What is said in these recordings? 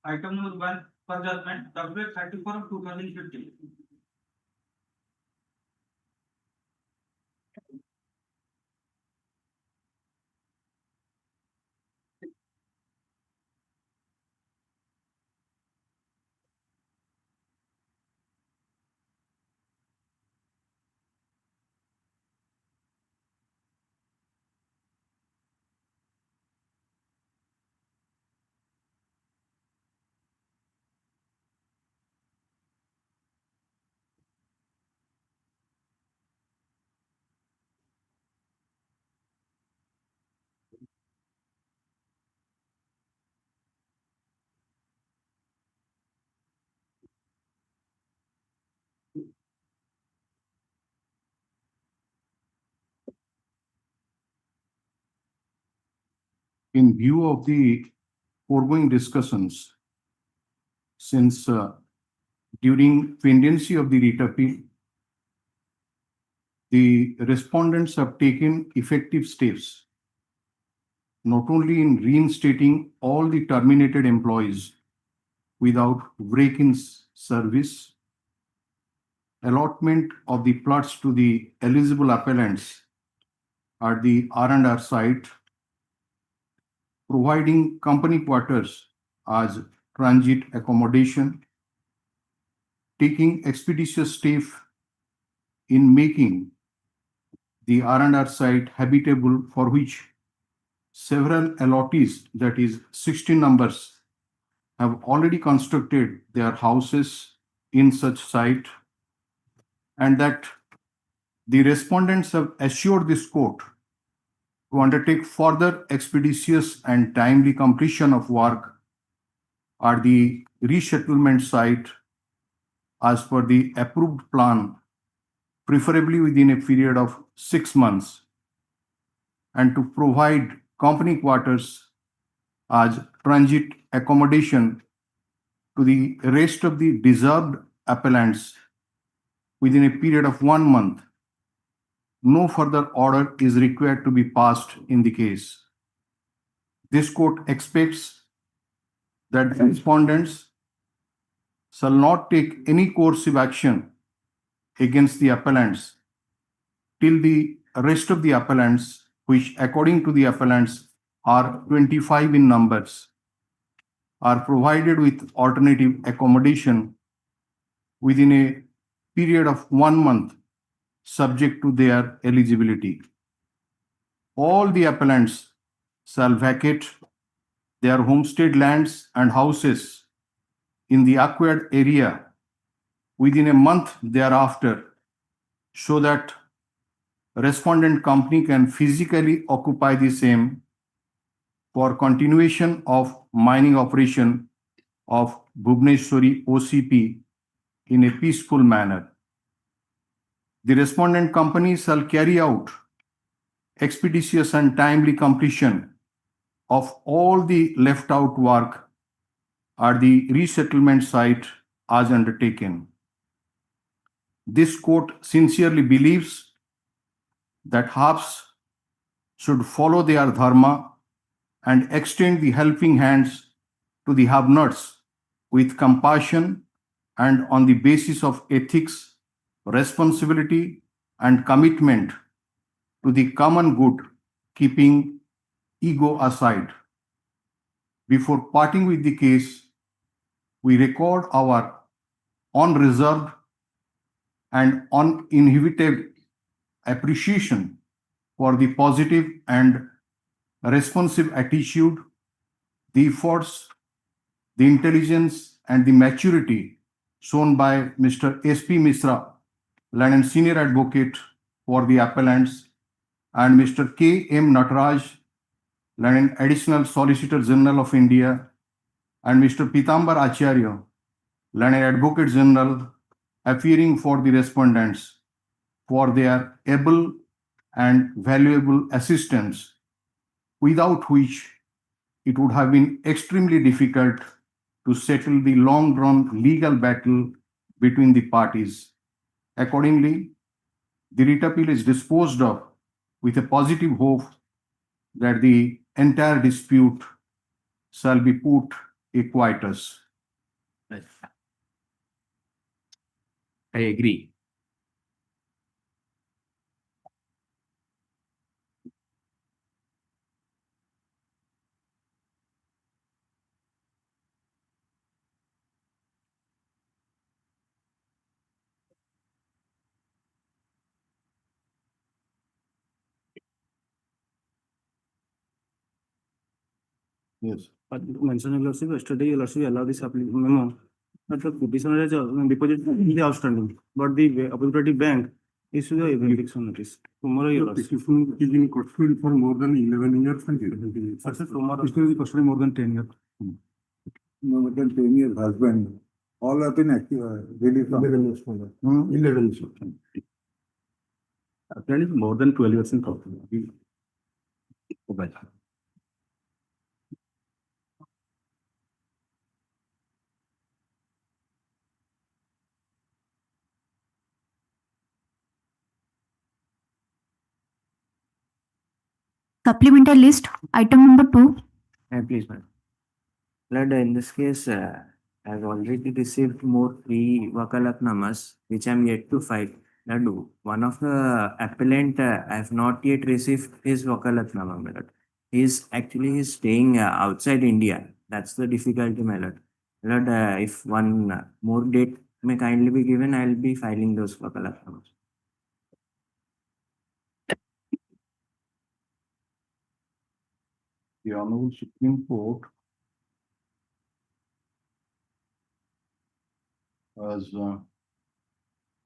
Item number 1 for judgment, February 34, 2015. In view of the foregoing discussions, since during pendency of the writ appeal, the respondents have taken effective steps, not only in reinstating all the terminated employees without break in service, allotment of the plots to the eligible appellants at the R&R site, providing company quarters as transit accommodation, taking expeditious steps in making the R&R site habitable, for which several allottees, that is 16 numbers, have already constructed their houses in such site, and that the respondents have assured this court to undertake further expeditious and timely completion of work at the resettlement site as per the approved plan, preferably within a period of 6 months, and to provide company quarters as transit accommodation to the rest of the deserved appellants within a period of 1 month. No further order is required to be passed in the case. This court expects that the respondents shall not take any coercive action against the appellants till the rest of the appellants, which according to the appellants are 25 in numbers, are provided with alternative accommodation within a period of 1 month, subject to their eligibility. All the appellants shall vacate their homestead lands and houses in the acquired area within a month thereafter, so that respondent company can physically occupy the same for continuation of mining operation of Bhubaneswari OCP in a peaceful manner. The respondent company shall carry out expeditious and timely completion of all the left out work at the resettlement site as undertaken. This court sincerely believes that halves should follow their dharma and extend the helping hands to the have-nots with compassion and on the basis of ethics, responsibility, and commitment to the common good, keeping ego aside. Before parting with the case, we record our unreserved and uninhibited appreciation for the positive and responsive attitude, the efforts, the intelligence, and the maturity shown by Mr. S.P. Mishra, London Senior Advocate for the appellants, and Mr. K.M. Nataraj, London Additional Solicitor General of India, and Mr. Pitambar Acharya, London Advocate General, appearing for the respondents, for their able and valuable assistance, without which it would have been extremely difficult to settle the long-drawn legal battle between the parties. Accordingly, the writ appeal is disposed of with a positive hope that the entire dispute shall be put equitus. I agree. Yes. But mentioned in lordship, yesterday your lordship allow this memo that the petitioner has deposit in the outstanding, but the opportunity bank issue the eviction notice. Tomorrow your lordship. Petition is in custody for more than 11 years. Sir, tomorrow. Petitioner is custody more than 10 years. More than 10 years husband. All have been active, released. 11 years. 11 years. Apparently more than 12 years in custody. Supplemental list, item number 2. Please, madam. Lord, in this case, I've already received more 3 wakalatnamas, which I'm yet to file. Lord, one of the appellant, I have not yet received his wakalatnama, my lord. He's staying outside India. That's the difficulty, my lord. Lord, if one more date may kindly be given, I'll be filing those wakalatnamas. The Honorable Supreme Court has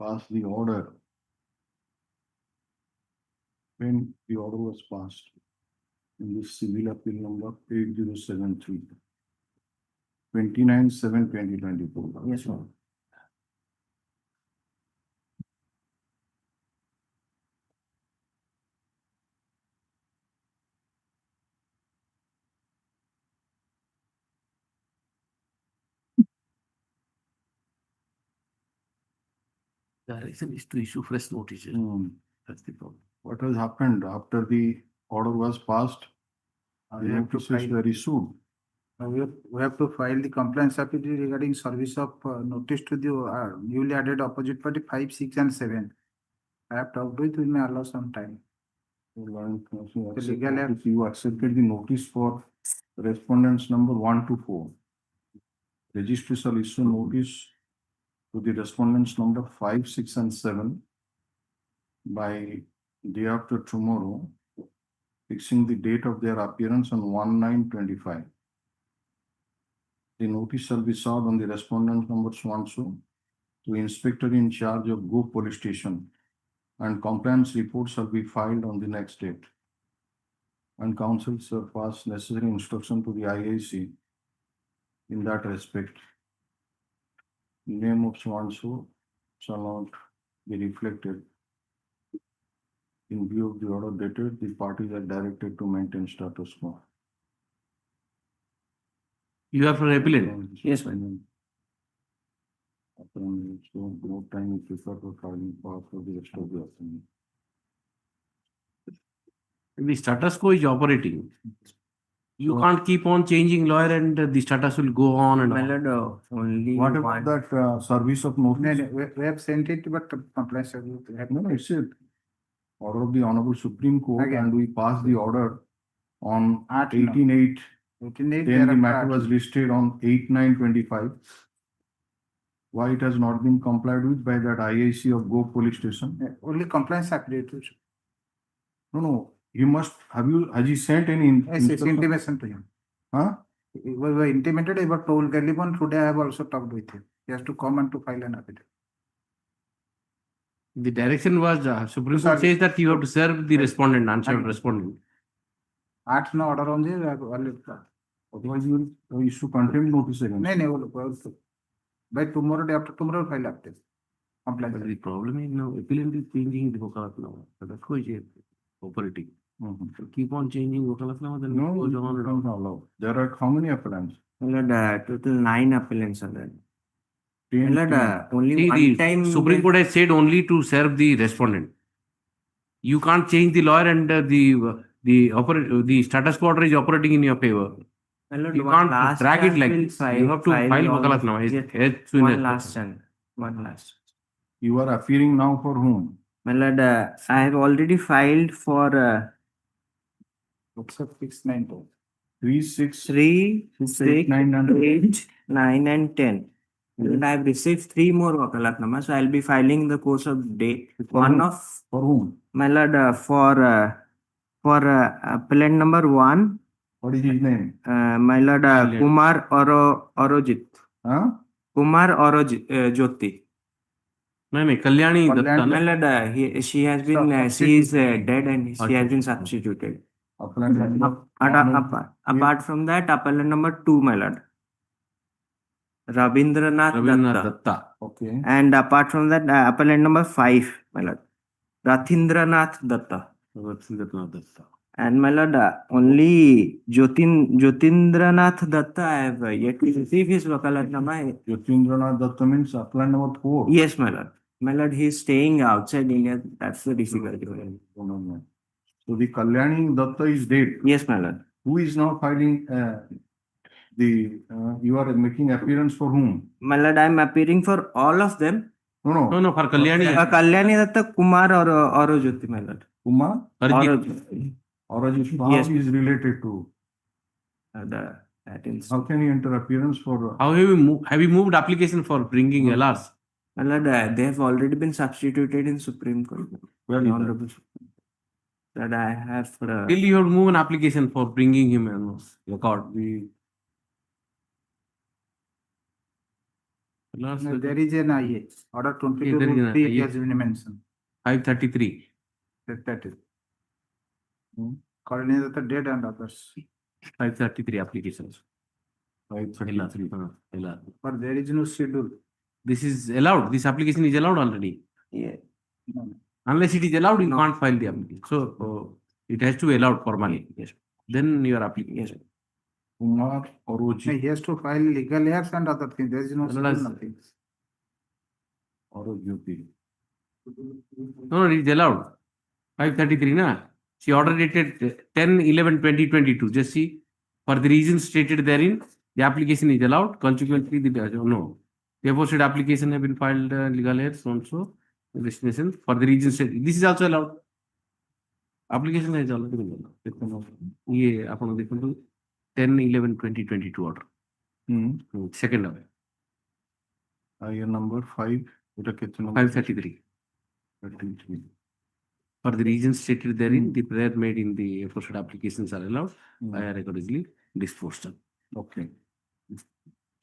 passed the order. When the order was passed in this civil appeal number 8073, 29/7/2024. Yes, ma'am. Direction is to issue fresh notices. That's the problem. What has happened after the order was passed? The We have to notices file. were issued. We have to file the compliance appeal regarding service of notice to the newly added opposite party 5, 6 and 7. I have talked with, we may allow some time. You accepted the notice for respondents number 1 to 4. Registry shall issue notice to the respondents number 5, 6 and 7 by day after tomorrow, fixing the date of their appearance on 1/9/25. The notice shall be served on the respondent numbers 1 to inspector in charge of Go Police Station, and compliance report shall be filed on the next date. And council shall pass necessary instruction to the IAC in that respect. Name of so shall not be reflected. In view of the order dated, the parties are directed to maintain status quo. You are for appellant. Yes, ma'am. So no time is required for filing part of the rest of the assignment. The status quo is operating. You can't keep on changing lawyer and the status will go on and My on. lord, only What about one. that service of notice? We have sent it, but compliance. No, it's it. Order of the Honorable Supreme Court, Again. and we passed the order on 8/9. 18/8. 18/8, Then the thereafter matter was 8/9. listed on 8/9/25. Why it has not been complied with by that IAC of Go Police Station? Only compliance appeal. No, he must, has he sent any? Yes, it's instruction? intimation to him. Huh? We were intimated, but told Gallivan today I have also talked with him. He has to come and to file an affidavit. The direction was, Supreme Court Sir. says that you have to serve the respondent, answer respondent. 8 order on the. Otherwise you will issue contempt notice against. No, by tomorrow, day after tomorrow, file up this. But Compliance. the problem is now appellant is changing the Vokalatnama. That's why it is operating. Mhm. So keep on changing Vokalatnama, then No, it goes you on and don't on. allow. There are how many appellants? My lord, total 9 appellants are there. 10, My lord, 10. only See, one the time. Supreme Court has said only to serve the respondent. You can't change the lawyer and the status quo order is operating in your favor. My lord, You one can't last drag it chance like will this. You have to file file all the- wakalatnama. Yes, As soon one as last possible. chance, one last. You are appearing now for whom? My lord, I have already filed for Except 692. 3, 6, 3, 6, 8, 9, and 9, and 10. And I have received 3 more wakalatnama, so I'll be filing in the course of the day. One whom? of For whom? my lord, for appellant number 1, What is his name? my lord, Brilliant. Kumar Orojit. Huh? Kumar Jyoti. No, Kalyani Datta. My na? lord, she has been, she is dead and she has been substituted. Appellant number Apart from that, appellant number 2, my lord. Rabindranath Rabindranath Datta. Datta. Okay. And apart from that, appellant number 5, my lord. Rathindranath Datta. Rabindranath Datta. And my lord, only Jyotindranath Datta, I have yet to receive his wakalatnama. Yotindranath Datta means appellant number 4. Yes, my lord. My lord, he is staying outside India. That's the difficulty. No. So the Kalyani Datta is dead. Yes, my lord. Who is now filing you are making appearance for whom? My lord, I am appearing for all of them. No, for Kalyani. Kalyani Datta, Kumar or Jyoti, my lord. Kumar? Arjit. Or how Yes. he is related to? That is. How can he enter appearance for? How have you moved application for bringing LRs? My lord, they have already been substituted in Supreme Court. Where is that? Honorable Supreme Court. That I have. Still, you have to move an application for bringing him a record. LRs, No, there is an IA, order 22 there is an rule 3, it IA. has been mentioned. 533. That is. Coordinator dead and others. 533 applications. 533. LR. But there is no schedule. This is allowed. This application is allowed already. Yeah. No. Unless it is allowed, you No. can't file the application. So it has to be allowed formally. Yes. Then your application. Yes. Kumar No, Oroji. he has to file legal heirs and other things. There is no schedule, Unless- nothing. Oroji. No, it is allowed. 533, na? She order dated 10/11/2022. Just see, for the reasons stated therein, the application is allowed. Consequently, no. Therefore, said application have been filed legal heirs also. Destination for the reasons stated. This is also allowed. Application has already been allowed. ये आपण देखो 10/11/2022 order. Second away. IA number 5. 533. 33. For the reasons stated therein, the prayer made in the aforesaid applications are allowed. I are accordingly disposed of. Okay.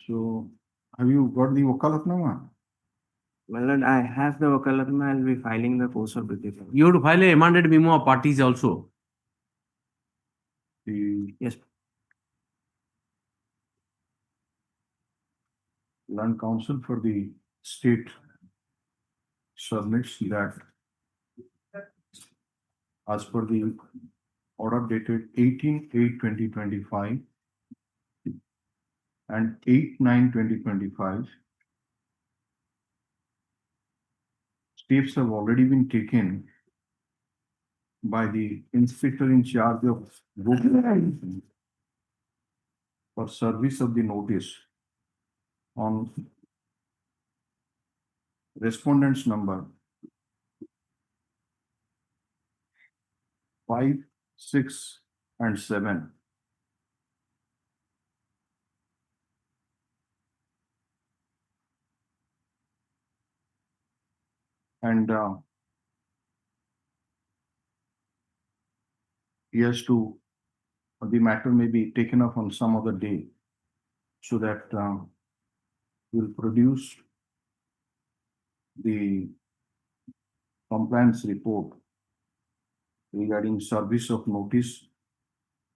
So have you got the wakalatnama? My lord, I have the wakalatnama. I'll be filing the course of petition. You have to file a amended memo of parties also. The Yes. Land Council for the state submits that as per the order dated 18/8/2025 and 8/9/2025, steps have already been taken by the inspector in charge of book for service of the notice on respondents number 5, 6, and 7. And the matter may be taken up on some other day so that we'll produce the compliance report regarding service of notice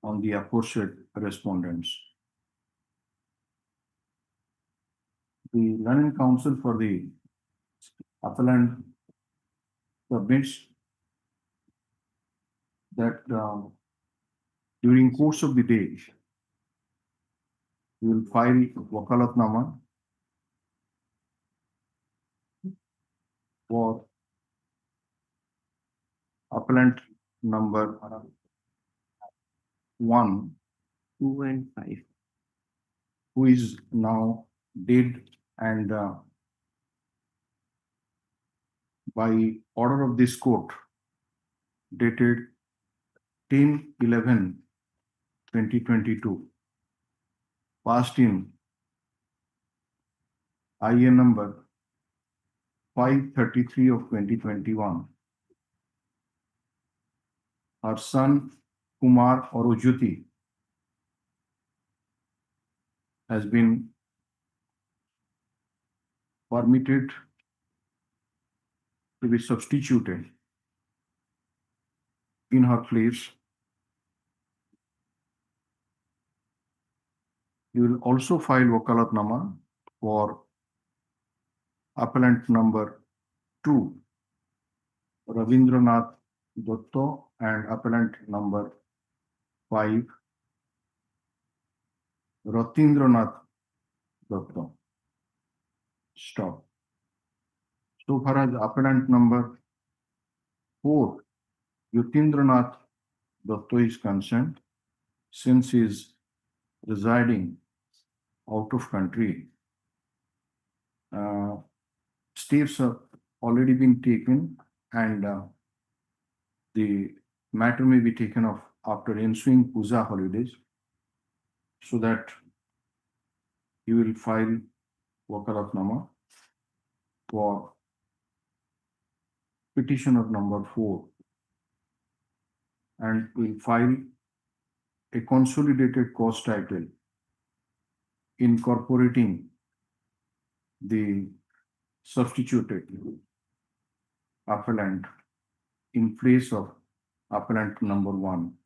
on the aforesaid respondents. The learning counsel for the appellant submits that during course of the day, we will file wakalatnama for appellant number 1, 2 and 5. who is now dead and by order of this court dated 10/11/2022, passed in IA number 533 of 2021. Her son Kumar Orojuti has been permitted to be substituted in her place. You will also file wakalatnama for appellant number 2, Ravindranath Dotto, and appellant number 5, Ratindranath Dotto. Stop. So far as appellant number 4, Yutindranath Dotto is concerned, since he is residing out of country, steps have already been taken, and the matter may be taken off after ensuing puja holidays, so that you will file wakalatnama for petitioner number 4, and will file a consolidated cause title incorporating the substituted appellant in place of appellant number 1.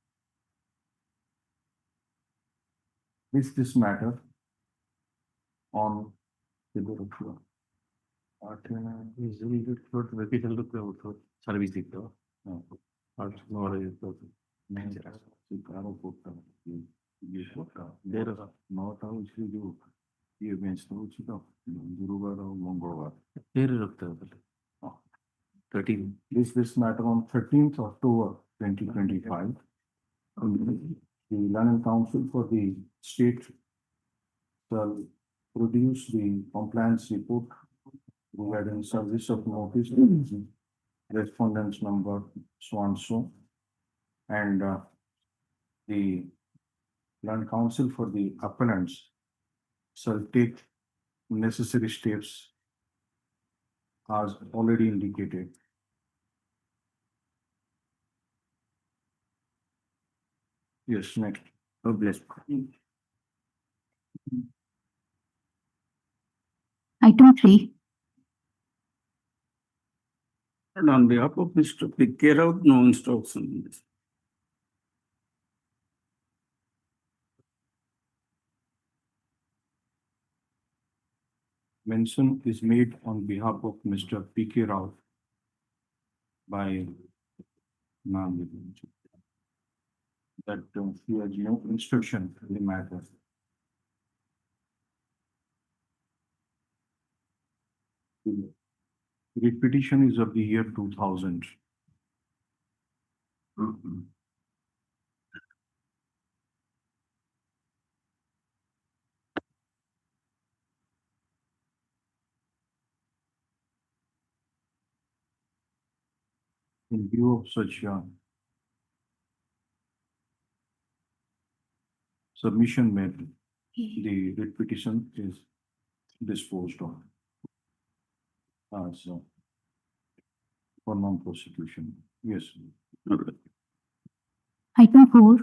This matter on the floor. Service दिखते हो गुरुवार और मंगलवार फिर रखते हो 13 this matter on 13th October 2025. The Learning Council for the state shall produce the compliance report regarding service of notice, respondents number so and so, and the Learning Council for the appellants shall take necessary steps as already indicated. Yes, next. God bless. Item 3. And on behalf of Mr. P.K. Rao, no instruction in this. Mention is made on behalf of Mr. P.K. Rao by Nam that he has no instruction in the matter. The writ petition is of the year 2000. In view of such submission made, the writ petition is disposed of as for non-prosecution. Yes. Item 4.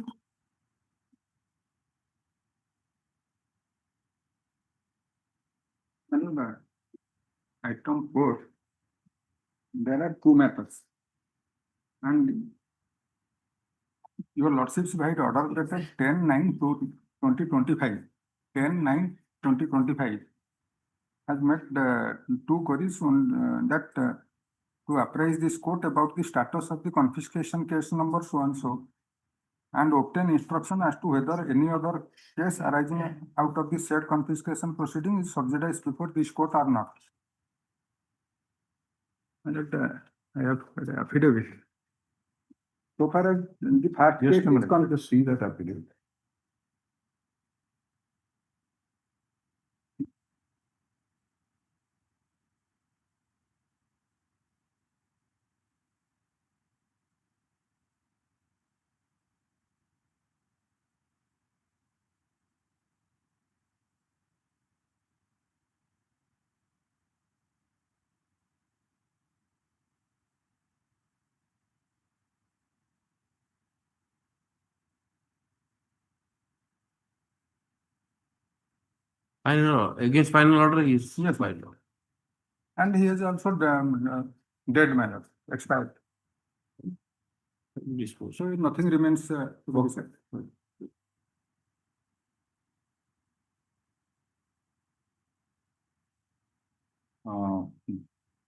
And item 4, there are two matters. And your lordships by order dated 10/9/2025, 10/9/2025 has met two queries on that to apprise this court about the status of the confiscation case number so and so, and obtain instruction as to whether any other case arising out of the said confiscation proceeding is subjudiced before this court or not. And that I have the affidavit. So far as the first Just case a is minute, concerned, just see that affidavit. I know, against final order, he is Yes, filed. And he has also dead manner, expired. Disposed. So nothing remains to be said.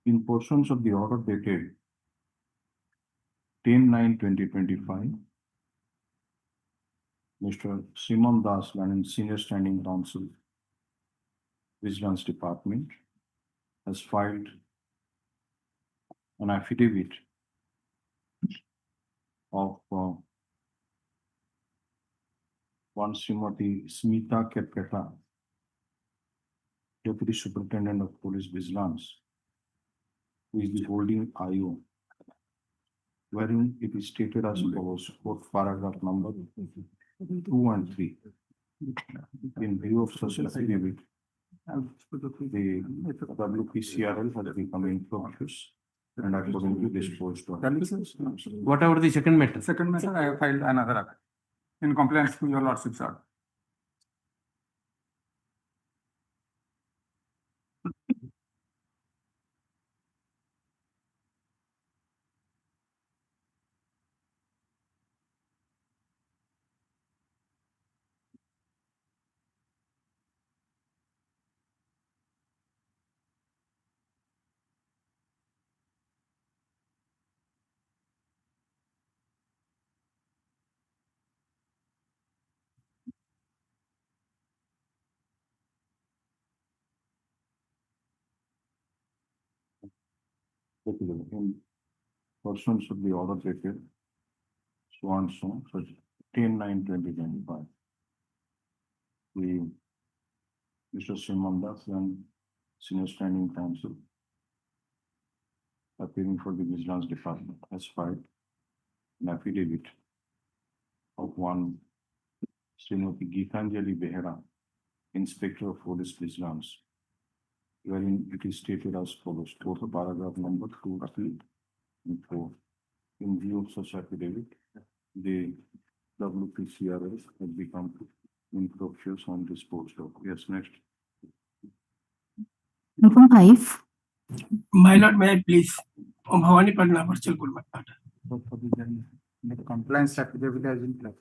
In portions of the order dated 10/9/2025, Mr. Simon Das, and Senior Standing Counsel, Vigilance Department, has filed an affidavit of one Srimati Smita Kepketa, Deputy Superintendent of Police Vigilance, who is the holding IO, wherein it is stated as follows, quote, paragraph number 2 and 3. In view of such affidavit, the WPCRL has become infructuous and accordingly disposed of. Whatever the second matter. Second matter, I have filed another act in compliance to your lordship's order. In persons of the order dated so and so, such 10/9/2025. The Mr. Simon Das and Senior Standing Counsel, appearing for the Vigilance Department, has filed an affidavit of one Srimati Geetanjali Behera, Inspector of Police Vigilance, wherein it is stated as follows, quote, paragraph number 2, 3, and 4. In view of such affidavit, the WPCRL has become infructuous and disposed of. Yes, next. Item 5. My lord, may I please? Bhavani Patna, virtual court matter. The compliance affidavit has been filed.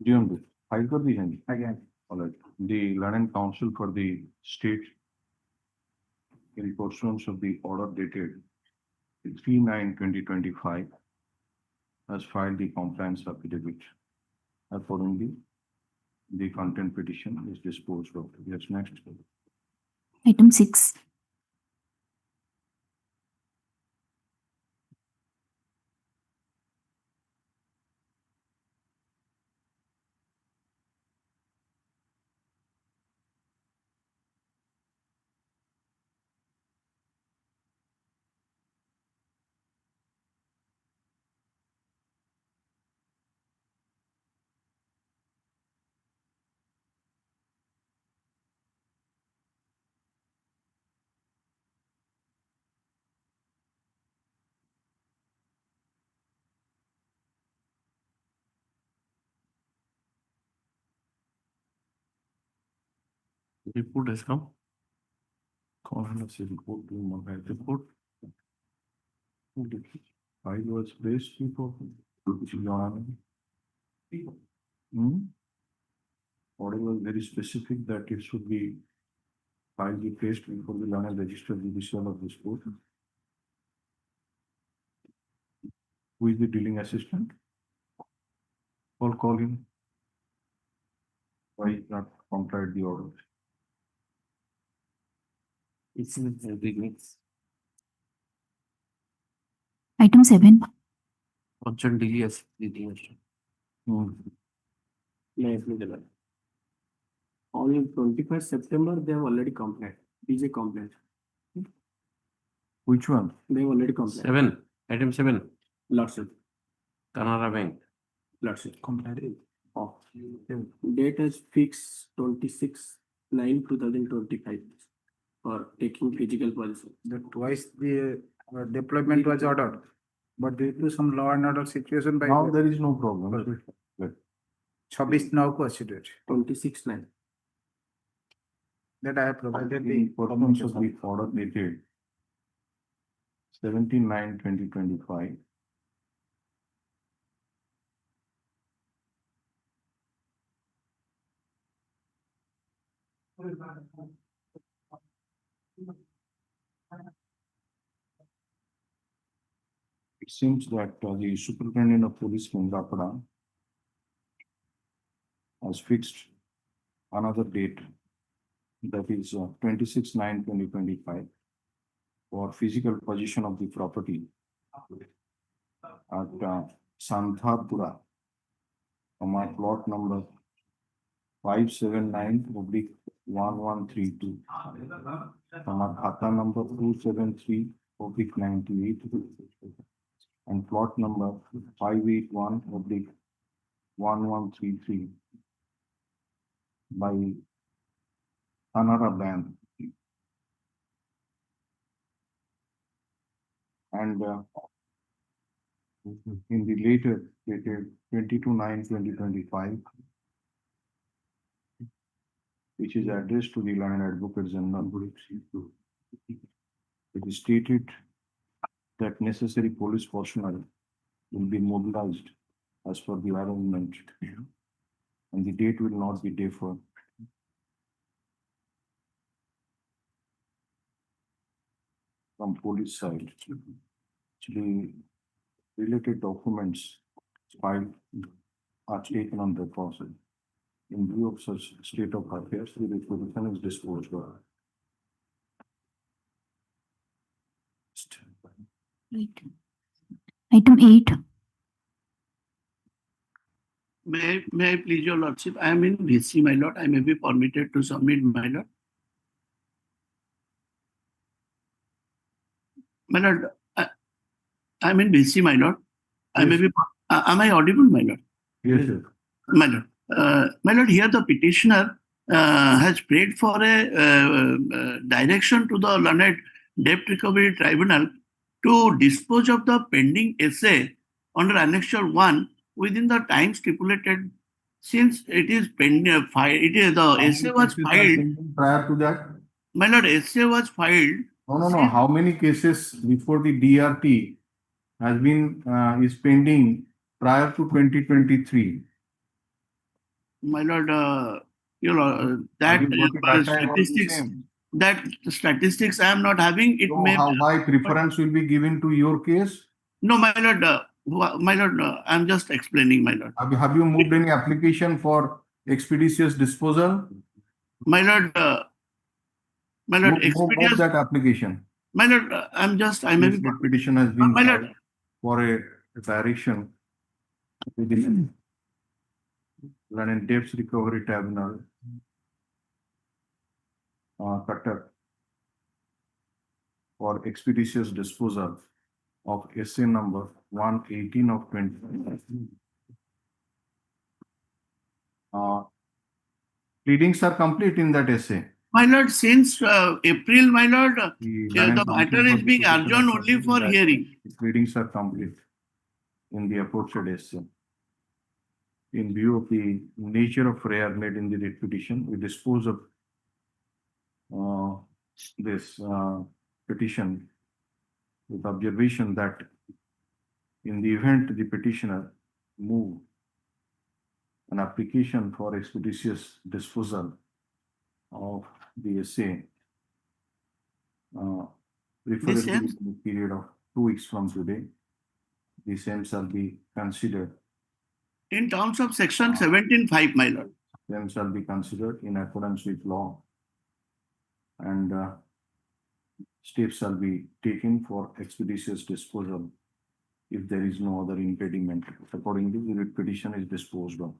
DMD, file कर दी जाएंगी. Again, All right. The Lieutenant Counsel for the state, in pursuance of the order dated 3/9/2025, has filed the compliance affidavit. Accordingly, the content petition is disposed of. Yes, next. Item 6. Report has come. Coroner's report to Mobile report. File was placed before. Your Honor. Order was very specific that it should be filed be placed before the London Register Judicial of this court. Who is the dealing assistant? Call him. Why not complied the order? It's in the beginnings. Item 7. Constant delay as the On 21st September, they have already complied. DJ complied. Which one? They have already complied. 7, item 7, Lordship. Canara Bank. Lordship. Complied. Oh. Date is fixed 26/9/2025 for taking physical possession. That twice the deployment was ordered, but due to some law and order situation by Now there is no problem. 26 now considered. 26/9. that I have provided the In purpose of the order dated 17/9/2025. It seems that the superintendent of police Kendrapada has fixed another date, that is 26/9/2025, for physical possession of the property at Santharpura, plot number 579/1132, khata number 273/98, and plot number 581/1133 by Canara Bank. And in the later dated 22/9/2025, which is addressed to the Land Advocate General, it is stated that necessary police personnel will be mobilized as per the arrangement, and the date will not be deferred. From police side, the related documents filed are taken on deposit. In view of such state of affairs, the requisition is disposed of. Item 8. May I please your lordship? I am in VC, my lord. I may be permitted to submit, my lord. My lord, I am in VC, my lord. I may be. Am I audible, my lord? Yes, sir. My lord. My lord, here the petitioner has prayed for a direction to the learned debt recovery tribunal to dispose of the pending essay under Annexure 1 within the time stipulated, since it is pending. The essay was filed. Prior to that? My lord, essay was filed. No. How many cases before the DRT has been is pending prior to 2023? My lord, that statistics I am not having. It So may. why preference will be given to your case? No, my lord. I am just explaining, my lord. Have you moved any application for expeditious disposal? My lord. Move that application. My lord, I may be. Petition has been My filed lord. for a direction within Land Debts Recovery Tribunal, Cutter, for expeditious disposal of essay number 118 of 20. Pleadings are complete in that essay. My lord, since April, my lord, The matter is being adjourned only for hearing. Pleadings are complete in the aforesaid essay. In view of the nature of error made in the writ petition, we dispose of this petition with observation that in the event the petitioner move an application for expeditious disposal of the essay, preferably in the period of 2 weeks from today, the same shall be considered. In terms of section 17(5), my lord. Them shall be considered in accordance with law, and steps shall be taken for expeditious disposal if there is no other impediment. Accordingly, the writ petition is disposed of.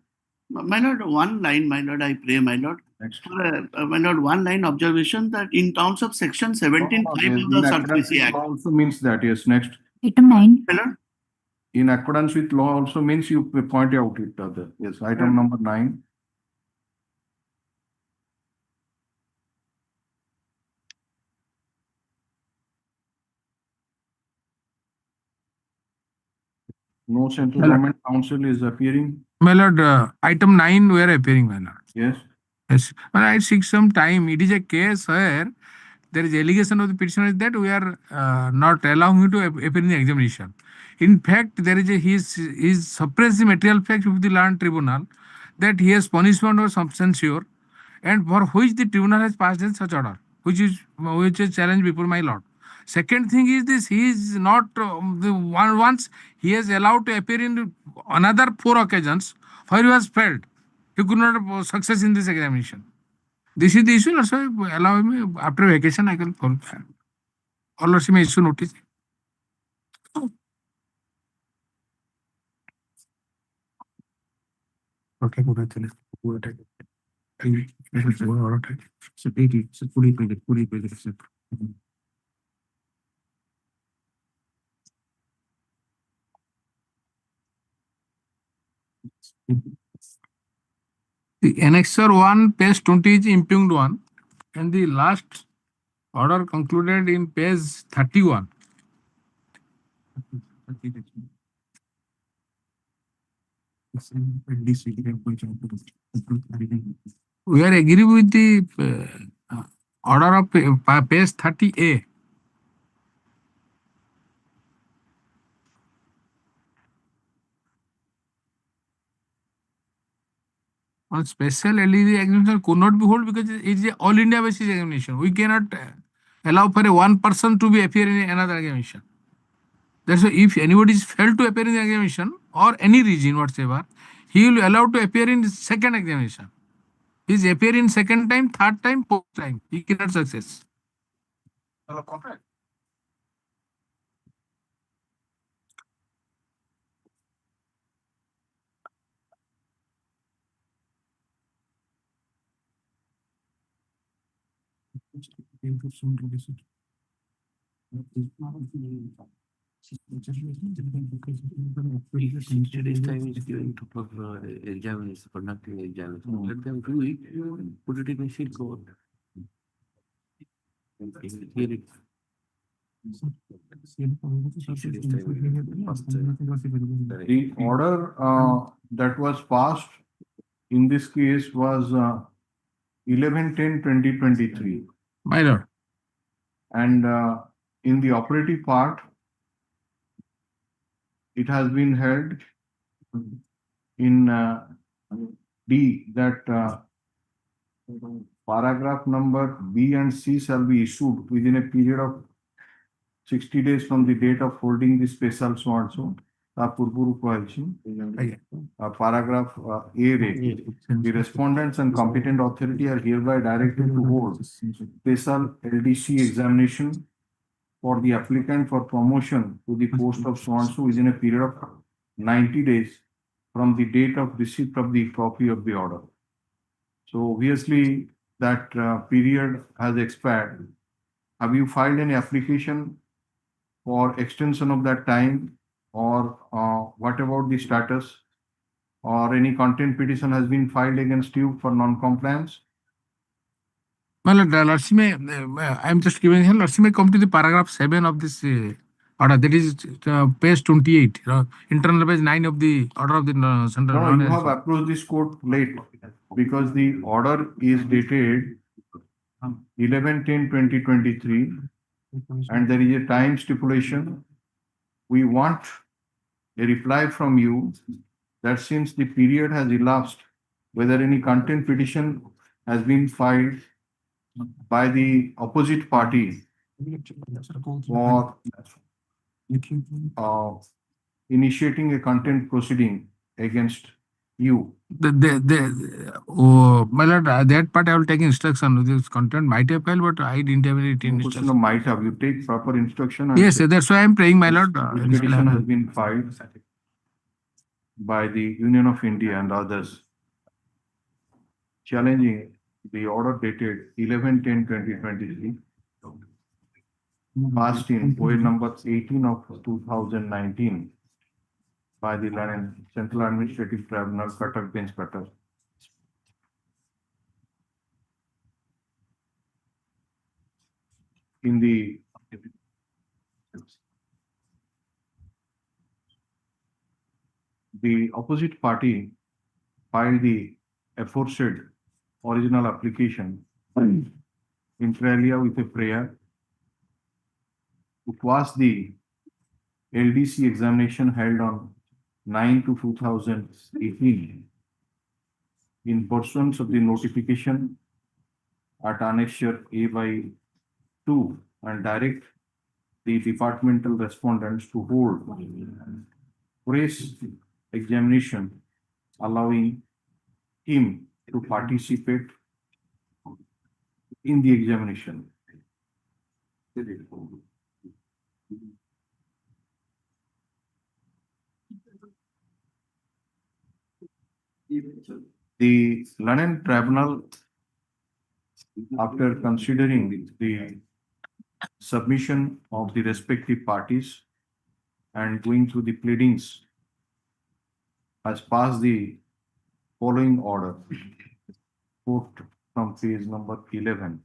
My lord, one line, my lord, I pray, my lord. Next. My lord, one line observation that in terms of section 17(5) of the Surface Act. Also means that, yes, next. Item 9. My lord, In accordance with law also means you point out it other. Yes, item number 9. No central Hello. government council is appearing. My lord, item 9 we are appearing, my lord. Yes. Yes, but I seek some time. It is a case where there is allegation of the petitioner is that we are not allowing you to appear in the examination. In fact, there is his suppress the material fact of the land tribunal that he has punishment or substantial, and for which the tribunal has passed in such order, which is challenged before my lord. Second thing is this: he is not the one. Once he has allowed to appear in another 4 occasions where he was failed, he could not have success in this examination. This is the issue. Lord, sir, allow me after vacation I can call. Or Lord, sir, may issue notice. Okay, good. Okay. The annexure 1, page 20 is impugned one, and the last order concluded in page 31. We are agree with the order of page 30A. On special LED examination could not be held because it is a all India basis examination. We cannot allow for a one person to be appear in another examination. That's why if anybody is failed to appear in the examination or any reason whatsoever, he will be allowed to appear in the second examination. He is appear in second time, third time, fourth time. He cannot success. Today's time is given to examiners, conducting examiners. Let them do it, put it in a sheet code. Hear it. The order that was passed in this case was 11/10/2023, My lord. and in the operative part, it has been held in D that paragraph number B and C shall be issued within a period of 60 days from the date of holding the special so and so. Paragraph A re, the respondents and competent authority are hereby directed to hold special LDC examination for the applicant for promotion to the post of so and so within a period of 90 days from the date of receipt of the copy of the order. So obviously that period has expired. Have you filed any application for extension of that time, or what about the status, or any content petition has been filed against you for non-compliance? Well, Lordship, I am just giving here. Lordship may come to the paragraph 7 of this order. That is page 28, internal page 9 of the order of the central. No, you have approached this court late because the order is dated 11/10/2023, and there is a time stipulation. We want a reply from you that since the period has elapsed, whether any content petition has been filed by the opposite party for initiating a content proceeding against you. My lord, that part I will take instruction. This content might have filed, but I didn't have any Question instruction. of might have, you take proper instruction. And Yes, that's why I am praying, my lord. this petition has been filed by the Union of India and others challenging the order dated 11/10/2023, passed in OA number 18 of 2019 by the Central Administrative Tribunal, Cuttack Bench, Cuttack. In the opposite party filed the aforesaid original application inter alia with a prayer to pass the LDC examination held on 9/2/2018 in pursuance of the notification at annexure A by 2 and direct the departmental respondents to hold press examination allowing him to participate in the examination. The London Tribunal, after considering the submission of the respective parties and going through the pleadings, has passed the following order. Quote from page number 11.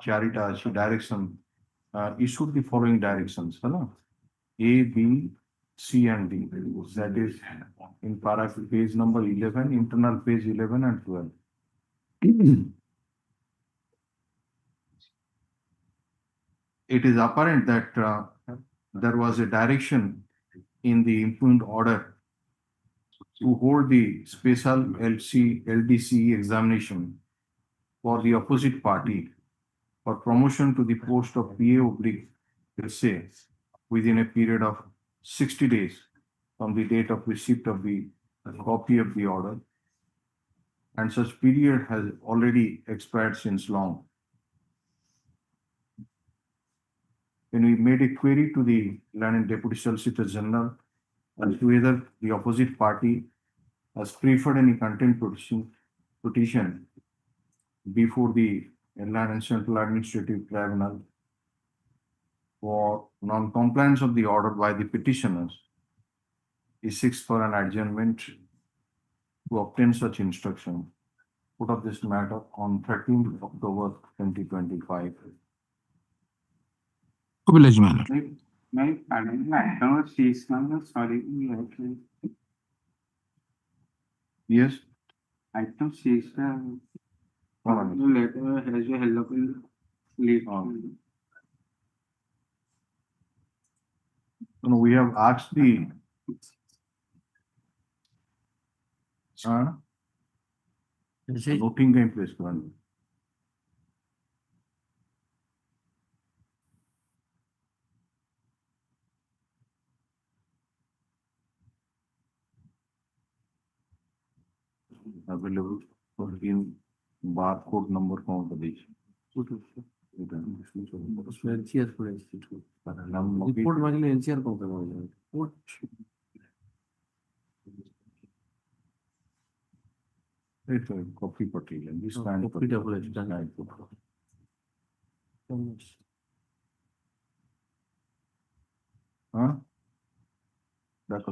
Charita, she direction, issued the following directions, hello? A, B, C, and D. That is in paragraph page number 11, internal page 11 and 12. It is apparent that there was a direction in the impugned order to hold the special LDC examination for the opposite party for promotion to the post of PA/SA within a period of 60 days from the date of receipt of the copy of the order, and such period has already expired since long. When we made a query to the Land and Deputy Solicitor General as to whether the opposite party has preferred any contempt petition before the Land and Central Administrative Tribunal for non-compliance of the order by the petitioners, he seeks for an adjournment to obtain such instruction. Put up this matter on 13th October 2025. Privilege, my lord. May I don't see some, sorry, Yes? item 6, Hold on. letter has a hello late. No, we have asked the voting game place one. Available for in barcode number count of each. LCR for institute. Report मांगले LCR कौन करवा रहा है? Report. It's a copy particular. This kind of Copy double edged. Huh? That's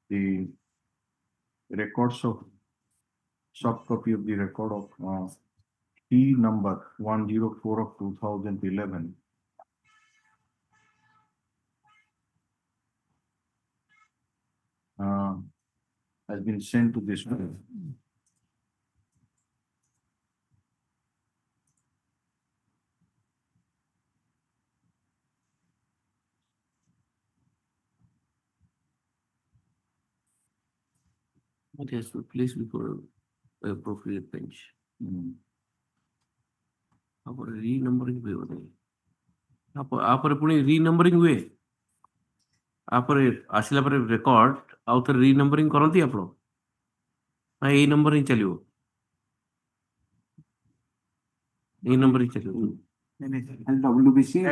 the records of soft copy of the record of T number 104 of 2011. Has been sent to this place. It has to be placed before appropriate bench. आप रीनंबरिंग हुए होते हैं आप पुणी रीनंबरिंग हुए आप आसला पर रेकॉर्ड आउ थे रीनंबरिंग करती आप ना ये नंबरिंग चलियो ये नंबरिंग चलियो WBC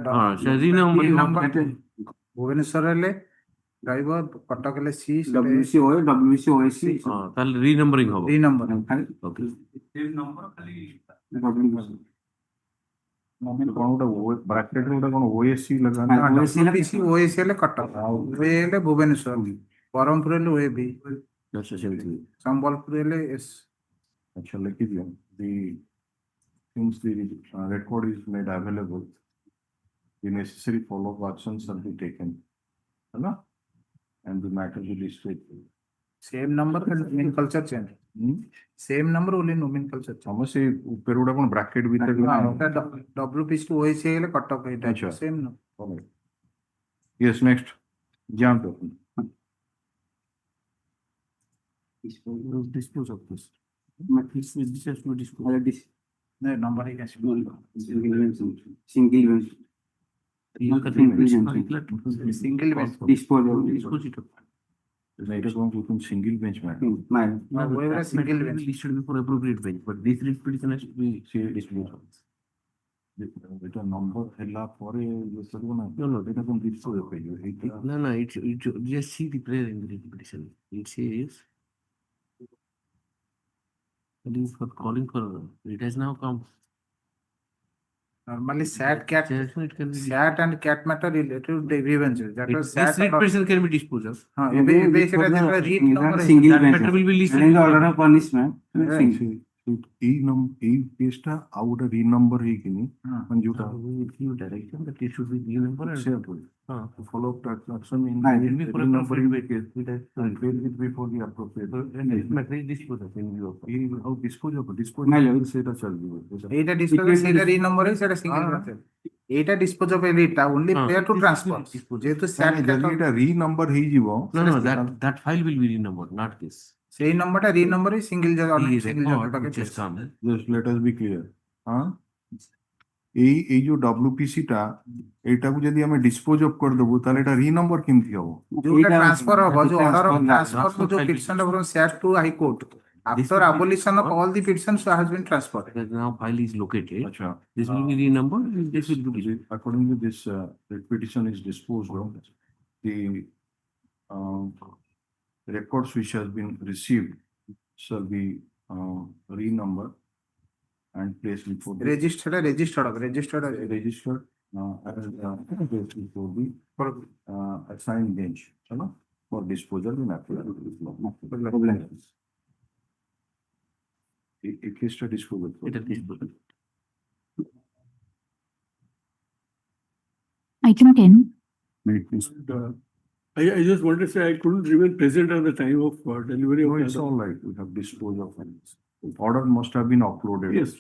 हाँ से रीनंबरिंग भुवनेश्वर हेले गाइबो कटक हेले सी WBC OSC हाँ ताल रीनंबरिंग हो री नंबर ओके नंबर खाली कौन ब्रैकेट में कौन OSC लगाना WBC OSC हेले कटक वे हेले भुवनेश्वर बरहमपुर हेले वे भी अच्छा चलिए संबलपुर हेले एस अच्छा लिखी दिया the since the record is made available, the necessary follow-up actions shall be taken, है ना? And the matter will be straight. Same number nomenclature change same number only nomenclature change हम से ऊपर उड़ा कौन ब्रैकेट भी तक WBC OSC हेले कटक अच्छा। एटा same number Yes, next. Jump to. dispose of this this has to dispose नहीं नंबर ही कैसे single single bench dispose it It is going to become single bench matter. वो वाला single bench listed before appropriate bench but this petition has to be disposed of. It a number hella for a No, it is going to dispose of it. No, it just see the prayer in the petition. It says, for calling for, it has now come. Normally SAT cat It can be SAT and cat matter related to the grievances that was this SAT petition can be disposed of. हाँ ये सेटा जेटा read number है single That bench matter will be listed. order of punishment এই কেসটা out রিনম্বর হই কিনি মানে যেটা We will give direction that it should be new number and follow up action in will be for renumbering the appropriate case with that. and fail it before the appropriate And this matter is disposed of in view of. এই how dispose সেটা চলবে এইটা dispose সেটা রি নম্বর है সেটা single method এইটা dispose of Elita only हाँ, fair to this transfer will be disposed. যেহেতু যদি SAT এটা রিনম্বর হই যাব No, that file will be renumbered, not this. সেই নম্বরটা রি নম্বরে সিঙ্গেল জায়গা The সিঙ্গেল record জায়গাটাকে which has come. Just let us be clear হ্যাঁ এই যে ডব্লিউপিসিটা এটাকে যদি আমি ডিসপোজ অফ করে দেবো তাহলে এটা রিনম্বর কেমতি হবো ଯୋଉଟା ଟ୍ରାନ୍ସଫର ହବ ଯୋଉ ଅର୍ଡର ଅଫ transfer ଟ୍ରାନ୍ସଫର ଯୋଉ file ପିଟିସନ ଟା from SAT to High Court This after will be abolition of what? all the petitions has been transferred Because now file is located. আচ্ছা This will be renumbered and this will be disposed. according to this the petition is disposed of the records which has been received shall be renumbered and placed before the registered registered as placed before the assigned bench for disposal in appeal. A case to disposal. It is disposed. Item 10. I just wanted to say I couldn't remain present at the time of delivery No, of it's the all right. We have disposed of it. Order must have been uploaded. Yes.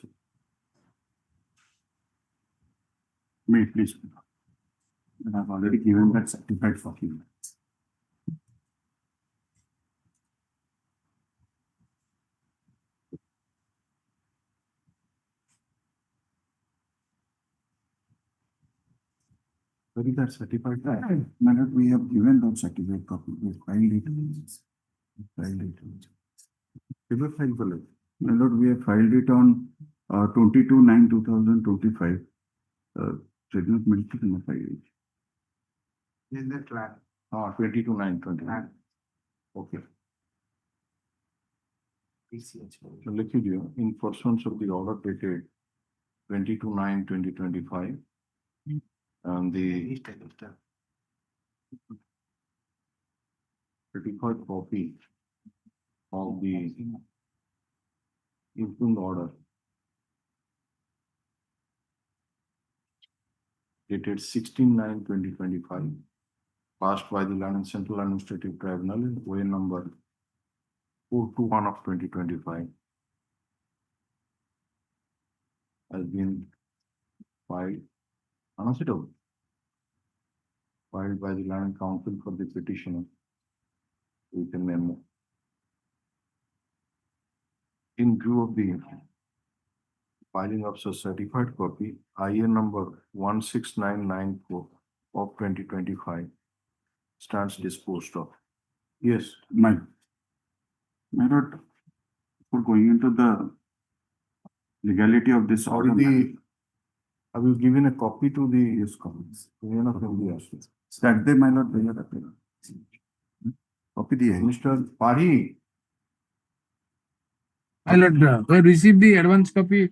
May please. And I've already given that certified for him. Where is that certified? Madam, we have given that certificate copy, we filed it. Paper file for it. My lord, we have filed it on 22/9/2025. Tribunal medical in the file. in the track 22/9/20. Okay. So look here, in pursuance of the order dated 22/9/2025. And the certified copy of the impugned order dated 16/9/2025, passed by the London Central Administrative Tribunal in OA number 421 of 2025, has been filed filed by the Land Council for the petitioner with a memo. In view of the filing of such certified copy, IN number 16994 of 2025 stands disposed of. Yes, My lord, for going into the legality of this order. have you given a copy to the comments? That day, my lord, they are appearing. Copy the Mr. Pari, My lord, we received the advance copy.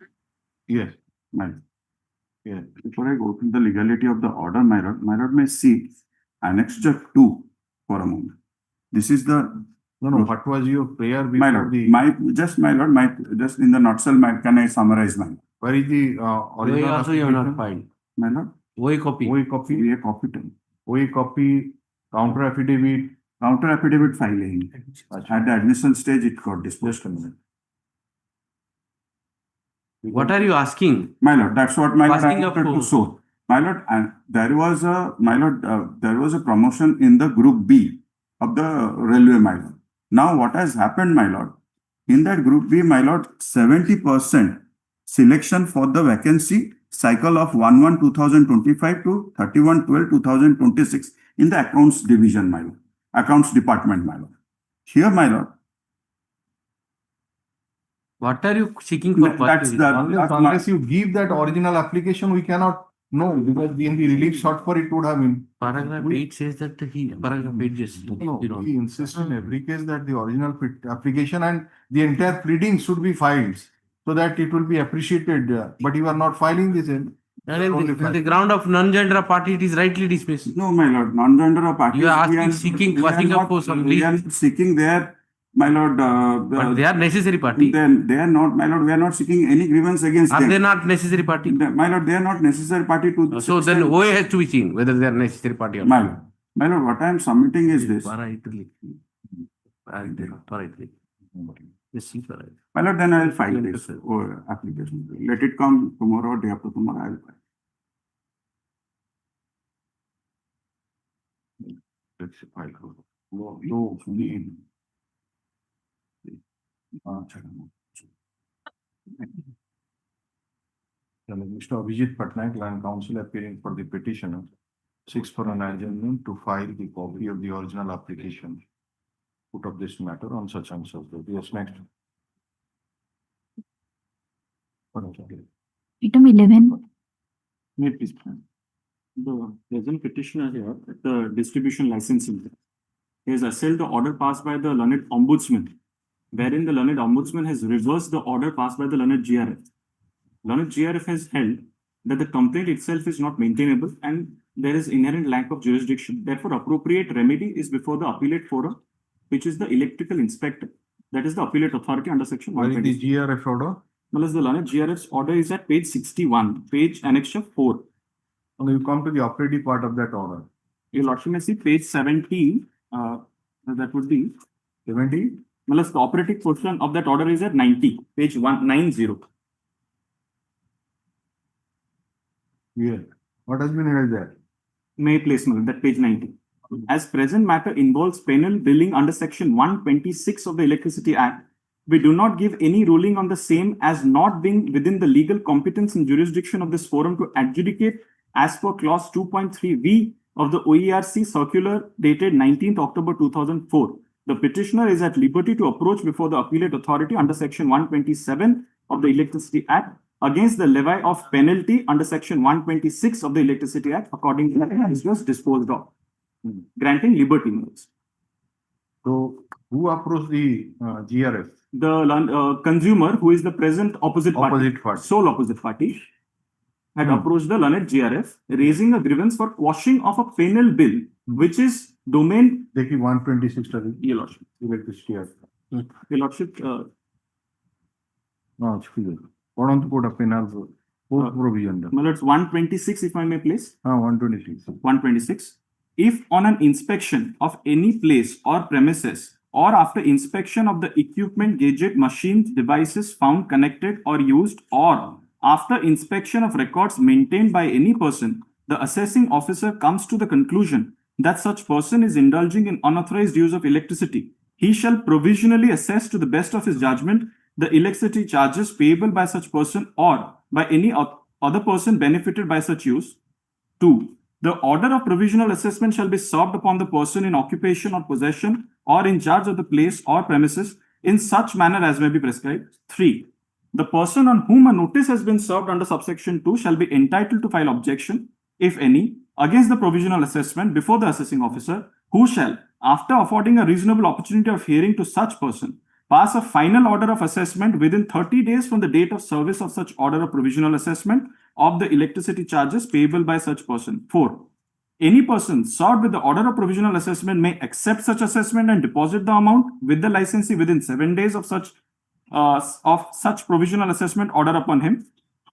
yes, my. yes. Before I go to the legality of the order, my lord may see annexure 2 for a moment. This is the, No, what was your prayer my before lord, the, my lord, just in the nutshell, can I summarize my, where is the OA original also you have not application? filed. my lord? OA copy. OA copy, We have copy to OA copy, counter affidavit. counter affidavit filing. At the admission stage, it got disposed. Just a minute. What are you asking? My lord, that's what my lord I Asking of wanted to who? show. My lord, and there was a, my lord, there was a promotion in the group B of the railway, my lord. Now, what has happened, my lord? In that group B, my lord, 70% selection for the vacancy cycle of 1/1/2025 to 31/12/2026 in the accounts division, my lord, accounts department, my lord. Here, my lord, What are you seeking for? that's the, Unless you give that original application, we cannot know, because in the relief sought for it would have been. Paragraph 8 says that paragraph 8 just. No, you know. we insist in every case that the original application and the entire pleading should be filed, so that it will be appreciated, but you are not filing this in. And in the ground of non-gender party, it is rightly dismissed. no, my lord, non-gender of parties. You are we asking, seeking, we are passing up not- for some We are leave. seeking their, my lord, But they are necessary party. then they are not, my lord, we are not seeking any grievance against Are them. they not necessary party? My lord, they are not necessary party to this So then extent. OA has to be seen whether they are necessary party or My not. lord, my lord, what I am submitting is this. My lord, then I will file this application. Let it come tomorrow, day after tomorrow, I will file. Let's file. So, Mr. Abhijit Patnaik, Land Council, appearing for the petitioner, seeks for an adjournment to file the copy of the original application put up this matter on such and such date. Yes, next. Item 11. May I please, the present petitioner here, the distribution licensing, he has assailed the order passed by the learned ombudsman, wherein the learned ombudsman has reversed the order passed by the learned GRF. Learned GRF has held that the complaint itself is not maintainable and there is inherent lack of jurisdiction. Therefore, appropriate remedy is before the appellate forum, which is the electrical inspector. That is the appellate authority under section Where is 120. the GRF order? Well, as the learned GRF's order is at page 61, page annexure 4. And you come to the operative part of that order. Your lordship may see page 17, that would be 70? well, as the operative portion of that order is at 90, page 190. Yeah. What has been held there? May placement, that page 90. As present matter involves penal billing under section 126 of the Electricity Act, we do not give any ruling on the same as not being within the legal competence and jurisdiction of this forum to adjudicate as per clause 2.3v of the OERC circular dated 19th October 2004. The petitioner is at liberty to approach before the appellate authority under section 127 of the Electricity Act against the levy of penalty under section 126 of the Electricity Act, according to this was disposed of, granting liberty. So, who approached the GRF? The consumer, who is the present opposite party, sole opposite party, had approached the learned GRF, raising a grievance for quashing of a penal bill which is domain. देखिए 126 Your Lordship. Electricity Act. Your Lordship, हाँ ठीक है पढ़ंतु कोटा penal code provision my lords, 126, if I may please. हाँ 126 126. If on an inspection of any place or premises, or after inspection of the equipment, gadget, machines, devices found connected or used, or after inspection of records maintained by any person, the assessing officer comes to the conclusion that such person is indulging in unauthorized use of electricity, he shall provisionally assess to the best of his judgment the electricity charges payable by such person or by any other person benefited by such use. 2. The order of provisional assessment shall be served upon the person in occupation or possession or in charge of the place or premises in such manner as may be prescribed. 3. The person on whom a notice has been served under subsection 2 shall be entitled to file objection, if any, against the provisional assessment before the assessing officer, who shall, after affording a reasonable opportunity of hearing to such person, pass a final order of assessment within 30 days from the date of service of such order of provisional assessment of the electricity charges payable by such person. 4. Any person served with the order of provisional assessment may accept such assessment and deposit the amount with the licensee within 7 days of such provisional assessment order upon him.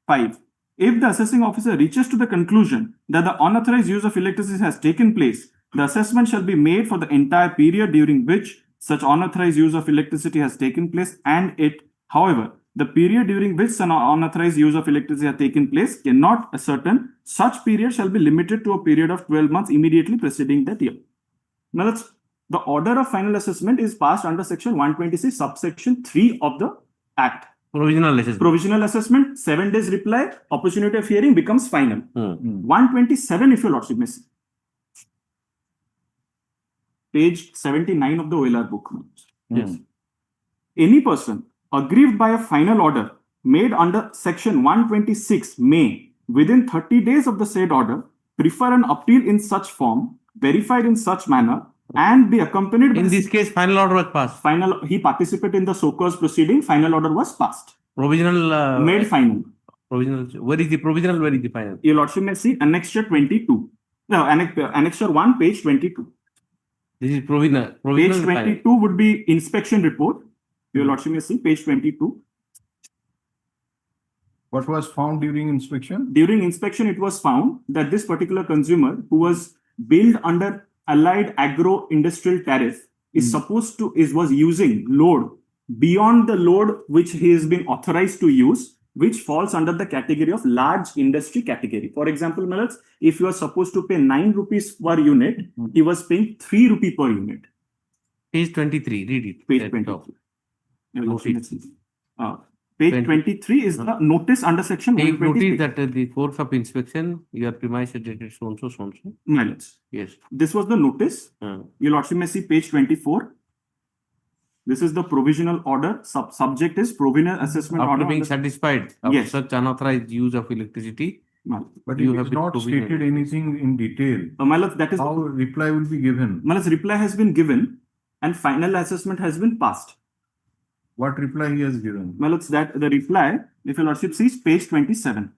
5. If the assessing officer reaches to the conclusion that the unauthorized use of electricity has taken place, the assessment shall be made for the entire period during which such unauthorized use of electricity has taken place, and it, however, the period during which such unauthorized use of electricity has taken place cannot ascertain, such period shall be limited to a period of 12 months immediately preceding that year. Now, the order of final assessment is passed under section 126, subsection 3 of the Act. Provisional assessment. Provisional assessment, 7 days reply, opportunity of hearing becomes final. 127, if your lordship may see. Page 79 of the OLR book. Yes. Any person aggrieved by a final order made under section 126 may, within 30 days of the said order, prefer an appeal in such form, verified in such manner, and be accompanied by... In this case, final order was passed. He participated in the so-called proceeding, final order was passed. Provisional... made final. Provisional. Where is the provisional? Where is the final? Your lordship may see annexure 22. No, annexure 1, page 22. This is provisional. Page 22 would be inspection report. Your lordship may see page 22. What was found during inspection? During inspection, it was found that this particular consumer who was billed under Allied Agro-Industrial Tariff is supposed to, was using load beyond the load which he has been authorized to use, which falls under the category of large industry category. For example, Malats, if you are supposed to pay 9 rupees per unit, he was paying 3 rupee per unit. Page 23, read it. Page 23. Page 23 is the notice under section Take 123. notice that the course of inspection, your premises dated so and so, so and so. Malats. Yes. This was the notice. Your lordship may see page 24. This is the provisional order. Subject is provisional assessment After order. being satisfied of Yes. such unauthorized use of electricity, But You it have is been not provisional. stated anything in detail. Malats, that is How reply will be given? Malats, reply has been given and final assessment has been passed. What reply he has given? Malats, that the reply, if your lordship sees page 27.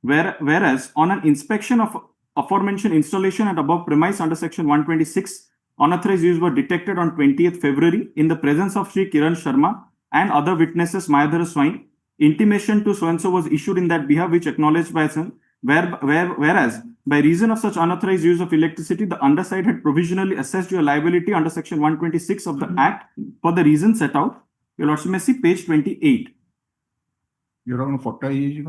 Whereas on an inspection of aforementioned installation at above premise under section 126, unauthorized use were detected on 20th February in the presence of Sri Kiran Sharma and other witnesses Mayadhara Swain. Intimation to so-and-so was issued in that behalf which acknowledged by some, whereas by reason of such unauthorized use of electricity, the underside had provisionally assessed your liability under section 126 of the Act for the reason set out. Your lordship may see page 28. You're on 40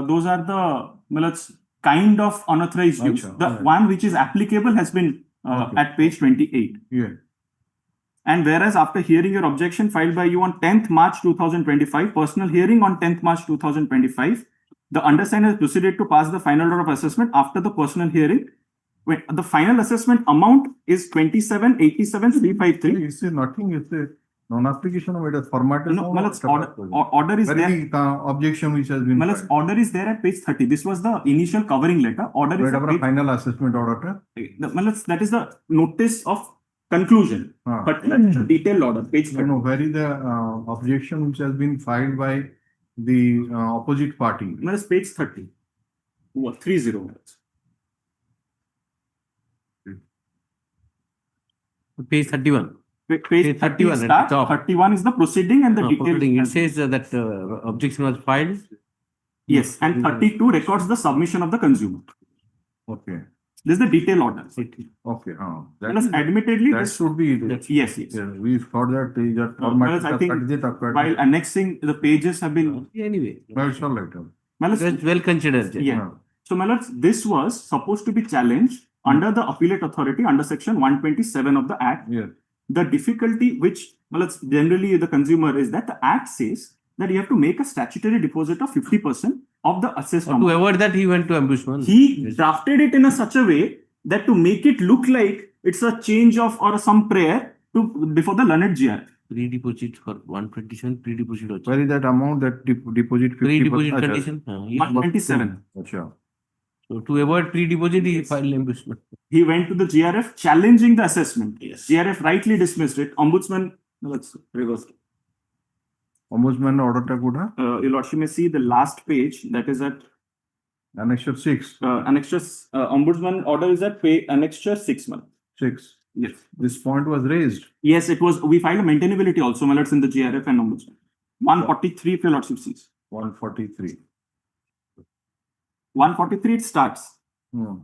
those are the Malats, kind of unauthorized use. Achha, The alright. one which is applicable has been Okay. at page 28. Yeah. And whereas after hearing your objection filed by you on 10th March 2025, personal hearing on 10th March 2025, the undersigned has proceeded to pass the final order of assessment after the personal hearing. When the final assessment amount is 27,87,353. It's nothing, it's a non-application of it, format. No, Malats, order is there. Objection which has been. Malats, order is there at page 30. This was the initial covering letter. Order is at page, Final assessment order. Malats, that is the notice of conclusion. But detailed order, page 30. No, where is the objection which has been filed by the opposite party. That's page 30. 30. Page 31. Page 30 31 at the start, top. 31 is the proceeding and the Proceeding. It detail. says that objection was filed. Yes, and 32 records the submission of the consumer. Okay. This is the detail order. Okay. Plus, admittedly, that this, should be. yes, yes. Yeah, we thought that the Whereas I think while annexing the pages have been, Anyway, No, it's all right. that's well considered. yeah. So, my lords, this was supposed to be challenged under the appellate authority under section 127 of the Act. Yeah. The difficulty which, well, it's generally the consumer is that the Act says that you have to make a statutory deposit of 50% of the assessed To amount. avoid that, he went to ambushment. He drafted it in a such a way that to make it look like it's a change of or some prayer to before the learned GR. Pre-deposit for 127, pre-deposit also. Where is that amount that deposit 50%? Pre-deposit Acha. condition. 127. Acha. So to avoid pre-deposit, he filed ambushment. He went to the GRF challenging the assessment. Yes. GRF rightly dismissed it. Ombudsman, no, let's reverse. Ombudsman order ta kuda? Your Lordship may see the last page, that is at Annexure 6. annexure, Ombudsman order is at annexure 6. 6. Yes. This point was raised. Yes, it was. We filed a maintainability also, my lords, in the GRF and Ombudsman. 143, if your Lordship sees. 143. 143, it starts. Hmm.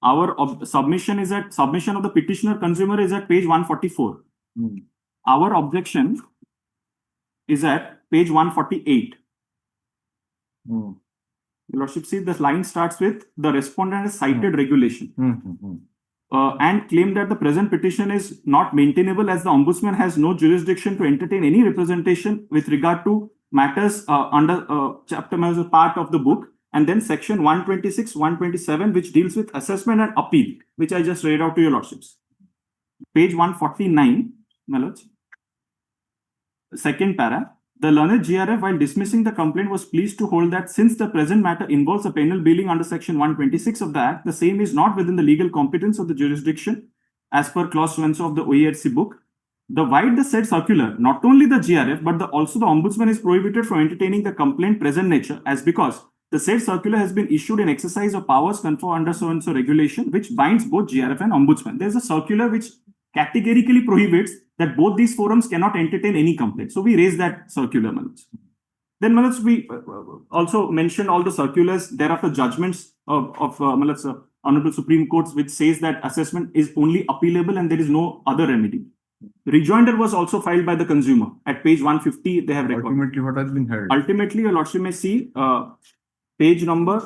Our submission is at submission of the petitioner consumer is at page 144. Hmm. Our objection is at page 148. Hmm. Your Lordship, see the line starts with the respondent has cited regulation and claimed that the present petition is not maintainable as the Ombudsman has no jurisdiction to entertain any representation with regard to matters under chapter as a part of the book. And then section 126, 127, which deals with assessment and appeal, which I just read out to your Lordships. Page 149, my lords. Second para. The learned GRF, while dismissing the complaint, was pleased to hold that since the present matter involves a penal billing under section 126 of the Act, the same is not within the legal competence of the jurisdiction as per clause 1 of the OERC book. The wide the said circular, not only the GRF, but also the Ombudsman is prohibited from entertaining the complaint present nature, as because the said circular has been issued in exercise of powers conferred under so-and-so regulation, which binds both GRF and Ombudsman. There is a circular which categorically prohibits that both these forums cannot entertain any complaint. So we raised that circular, Manoj. Then, Manoj, we also mentioned all the circulars. Thereafter, judgments of Honorable Supreme Court, which says that assessment is only appealable and there is no other remedy. Rejoinder was also filed by the consumer. At page 150, they have recorded. Ultimately, what has been held? Ultimately, your Lordship may see page number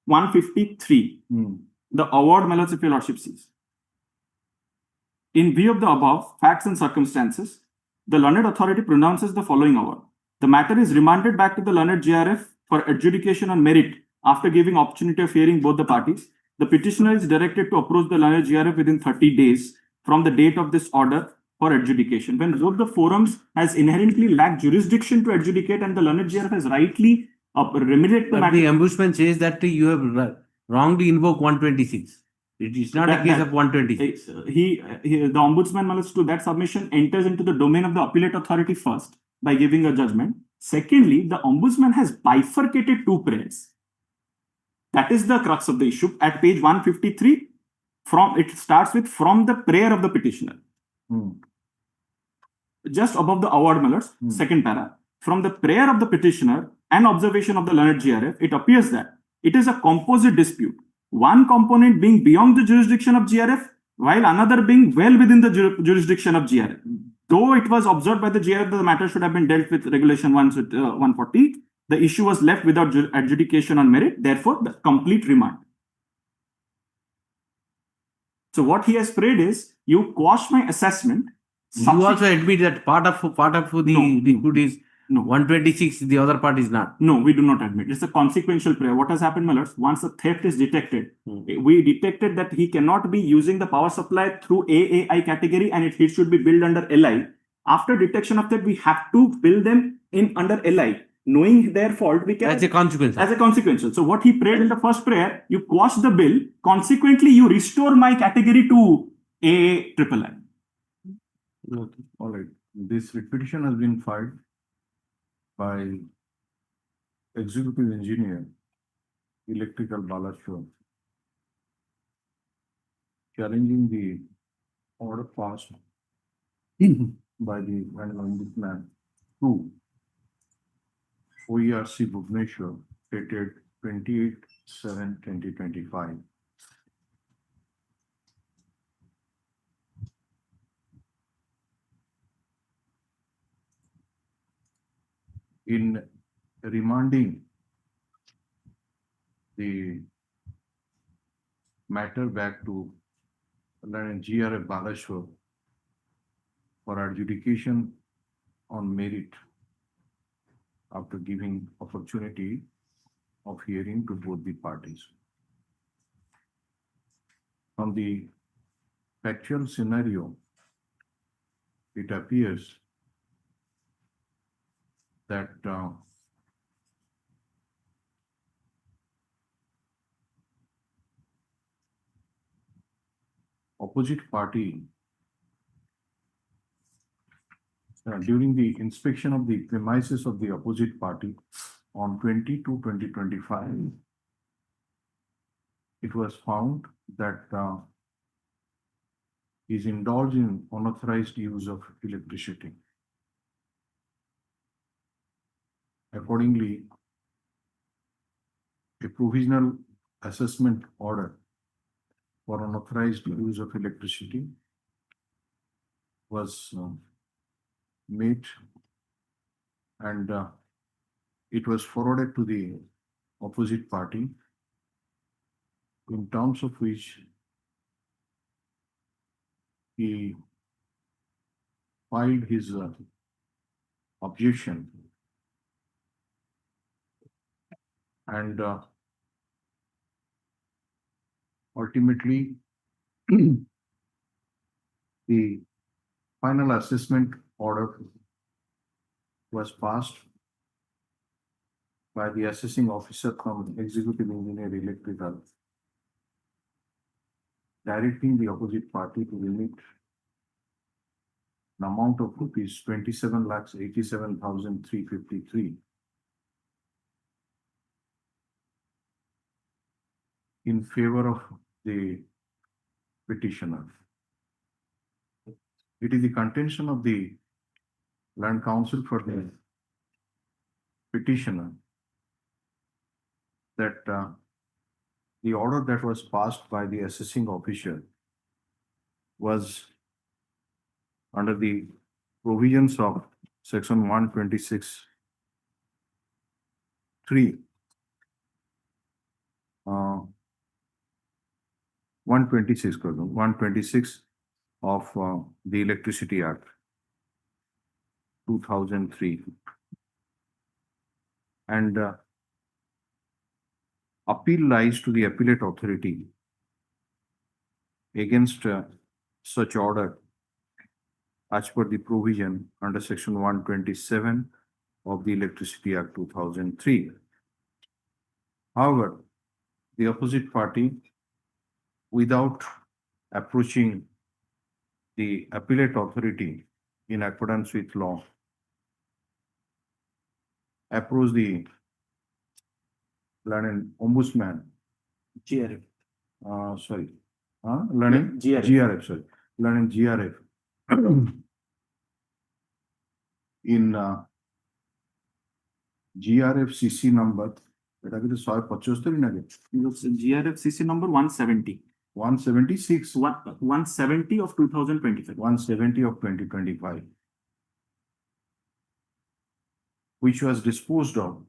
153. The award, my lords, if your Lordship sees. In view of the above facts and circumstances, the learned authority pronounces the following award. The matter is remanded back to the learned GRF for adjudication on merit after giving opportunity of hearing both the parties. The petitioner is directed to approach the learned GRF within 30 days from the date of this order for adjudication. When both the forums has inherently lacked jurisdiction to adjudicate and the learned GRF has rightly remedied the matter. The ombudsman says that you have wrongly invoked 126. It is not a case of 126. The ombudsman, to that submission, enters into the domain of the appellate authority first by giving a judgment. Secondly, the ombudsman has bifurcated two prayers. That is the crux of the issue. At page 153, it starts with from the prayer of the petitioner. Just above the award, second para. From the prayer of the petitioner and observation of the learned GRF, it appears that it is a composite dispute. One component being beyond the jurisdiction of GRF, while another being well within the jurisdiction of GRF. Though it was observed by the GRF that the matter should have been dealt with regulation 140, the issue was left without adjudication on merit, therefore the complete remand. So what he has prayed is, you quash my assessment. You also admit that part of the good is 126, the other part is not. No, we do not admit. It's a consequential prayer. What has happened, my lords? Once the theft is detected, we detected that he cannot be using the power supply through AAI category and it should be billed under LI. After detection of that, we have to bill them in under LI. Knowing their fault, we can... As a consequence. As a consequential. So what he prayed in the first prayer, you quash the bill. Consequently, you restore my category to AAIII. All right. This petition has been filed by executive engineer, electrical Balashwar, challenging the order passed by the Ombudsman to OERC Bhubaneswar dated 28/7/2025. In remanding the matter back to GRF Balashwar for adjudication on merit after giving opportunity of hearing to both the parties. From the factual scenario, it appears that opposite party during the inspection of the premises of the opposite party on 20/2/2025, it was found that is indulged in unauthorized use of electricity. Accordingly, a provisional assessment order for unauthorized use of electricity was made, and it was forwarded to the opposite party, in terms of which he filed his objection, and ultimately the final assessment order was passed by the assessing officer from Executive Engineer Electrical, directing the opposite party to remit an amount of rupees 27,87,353 in favor of the petitioner. It is the contention of the Land Council for the petitioner that the order that was passed by the assessing officer was under the provisions of section 126(3), 126 of the Electricity Act 2003, and appeal lies to the appellate authority against such order as per the provision under section 127 of the Electricity Act 2003. However, the opposite party, without approaching the appellate authority in accordance with law, approached the Learning Ombudsman, GRF. Learning GRF. Learning GRF in GRF CC number, GRF CC number 170. 176. 170 of 2025. 170 of 2025, which was disposed of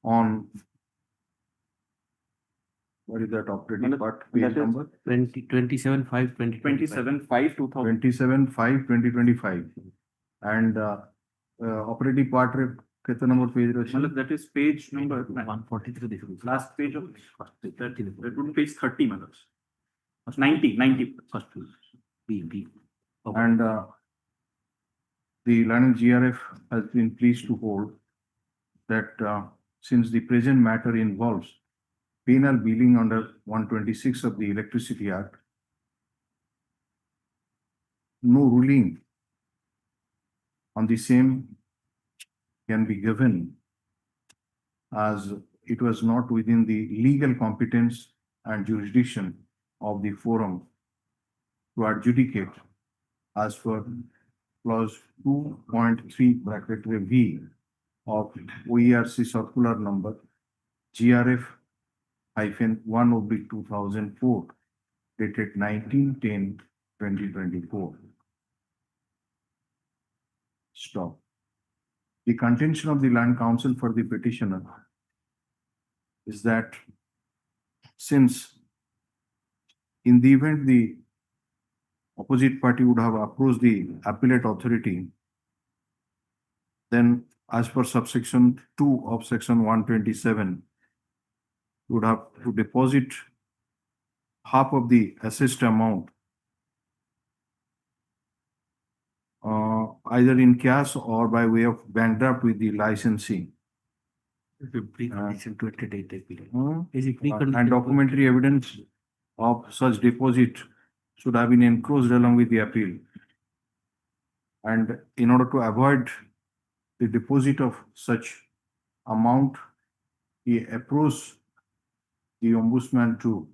on, what is that operating part, page number? 27/5/2025. 27/5/2025. 27/5/2025. And operating part, number page? That is page number 143. last page of that would be page 30, 90. First B. And the Learning GRF has been pleased to hold that since the present matter involves penal billing under 126 of the Electricity Act, no ruling on the same can be given as it was not within the legal competence and jurisdiction of the forum to adjudicate as per clause 2.3 bracket V of OERC circular number GRF-1/2004 dated 19/10/2024. Stop. The contention of the land council for the petitioner is that since in the event the opposite party would have approached the appellate authority, then as per subsection 2 of section 127, would have to deposit half of the assessed amount either in cash or by way of bank draft with the licensee. Precondition to enter date appeal. Is it precondition? And documentary evidence of such deposit should have been enclosed along with the appeal. And in order to avoid the deposit of such amount, he approached the ombudsman to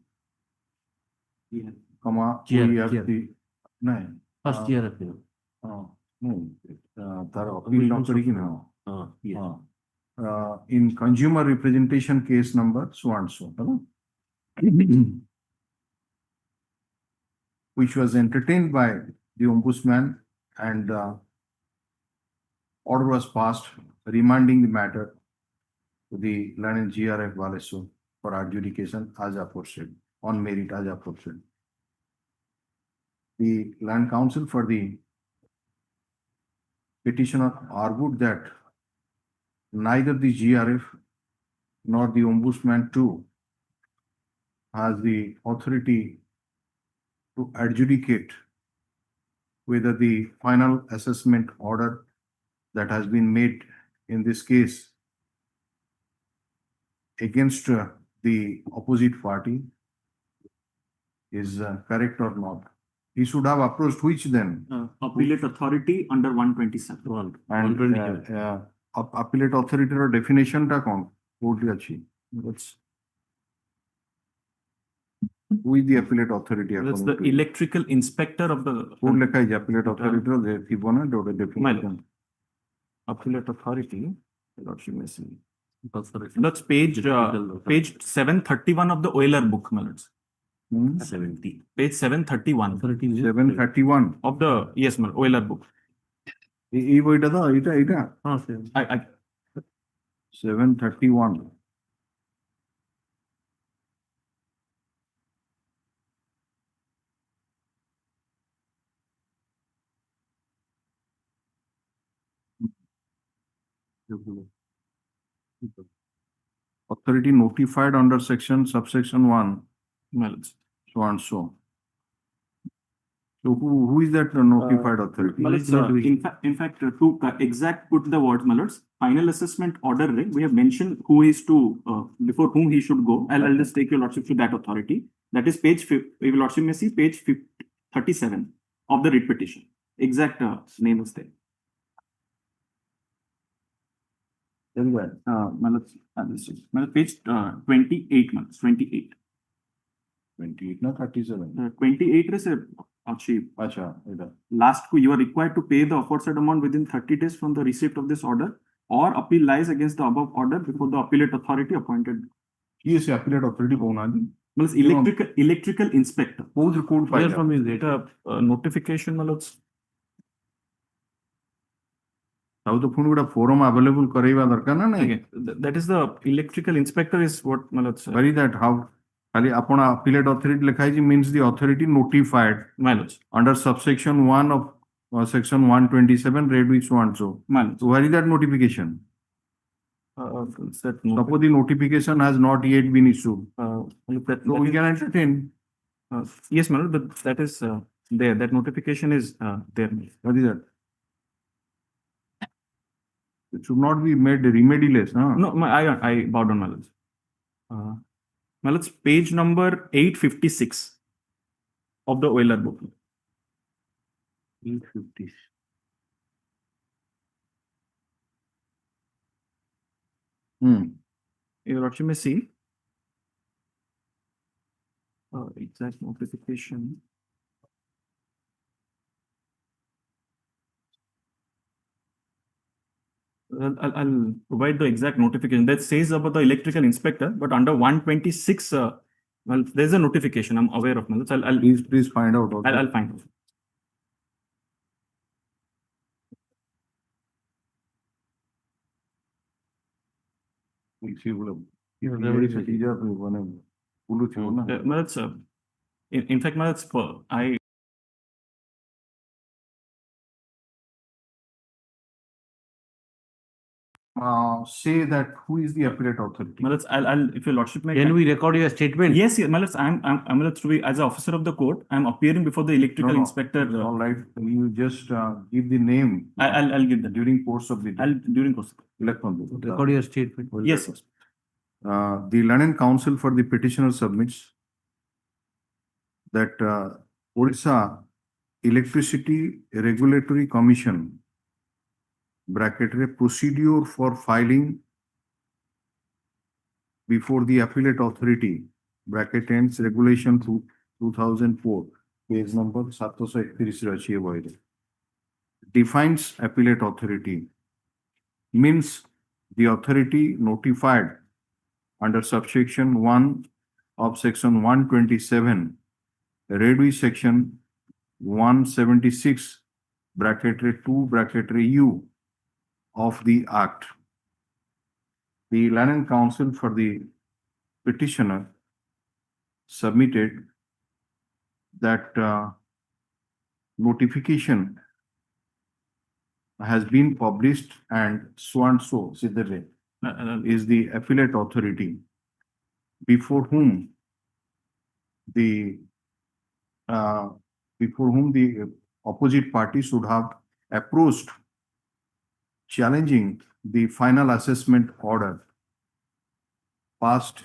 First year appeal. In consumer representation case number so and so, which was entertained by the ombudsman, and order was passed remanding the matter to the learned GRF Balesu for adjudication as aforesaid, on merit as aforesaid. The land council for the petitioner argued that neither the GRF nor the ombudsman too has the authority to adjudicate whether the final assessment order that has been made in this case against the opposite party is correct or not. He should have approached which then? Appellate authority under 127. And appellate authority or definition ta kon? That's who is the appellate authority? That's the electrical inspector of the Who lekha is appellate authority or the Thibona definition? appellate authority. That's page 731 of the Euler book, my lords. 70. Page 731 731 of the Euler book. এই বইটা তো এটা I 731 authority notified under subsection 1 my lords. so and so. So who is that notified authority? My lords, in fact, to exact put the words, my lords, final assessment order, we have mentioned who is to, before whom he should go. I'll just take your lordship to that authority. That is page, your lordship may see page 37 of the writ petition. Exact name is there. Very well. My lords, page 28, my lords, 28. 28 na 37 28 is a achieve. acha ida Last, you are required to pay the aforesaid amount within 30 days from the receipt of this order, or appeal lies against the above order before the appellate authority appointed. he is appellate authority kounadi Means electrical inspector. whose code Where file from his data notification, my lords? how to phone goda forum available karaiba darkar na nahi Again, that is the electrical inspector is what, my lords. very that how खाली आपण appellate authority लिखाई means the authority notified My lords. under subsection 1 of section 127 read with so and so. My lords. So where is that notification? Suppose the notification has not yet been issued. So we can entertain. Yes, my lord, but that is there. That notification is there. What is that? It should not be made remediless. Huh? No, I bow down, my lords. My lords, page number 856 of the Euler book. 850. Your Lordship may see. Exact notification. I'll provide the exact notification that says about the electrical inspector, but under 126, well, there's a notification. I'm aware of. I'll Please find out. also. I'll find out. In fact, I Say that who is the appellate authority? I'll if your Lordship may. Can we record your statement? Yes, yes, as an officer of the court, I'm appearing before the electrical No, inspector. All right, you just give the name. I'll give that During course of the day. during course. Record your statement. Yes, yes. The Learned Counsel for the petitioner submits that Orissa Electricity Regulatory Commission procedure for filing before the appellate authority ends regulation 2004 page number 731 defines appellate authority means the authority notified under subsection 1 of section 127 read with section 176 (2) of the Act. The Learned Counsel for the petitioner submitted that notification has been published and so, Siddharth, is the appellate authority before whom the opposite party should have approached challenging the final assessment order passed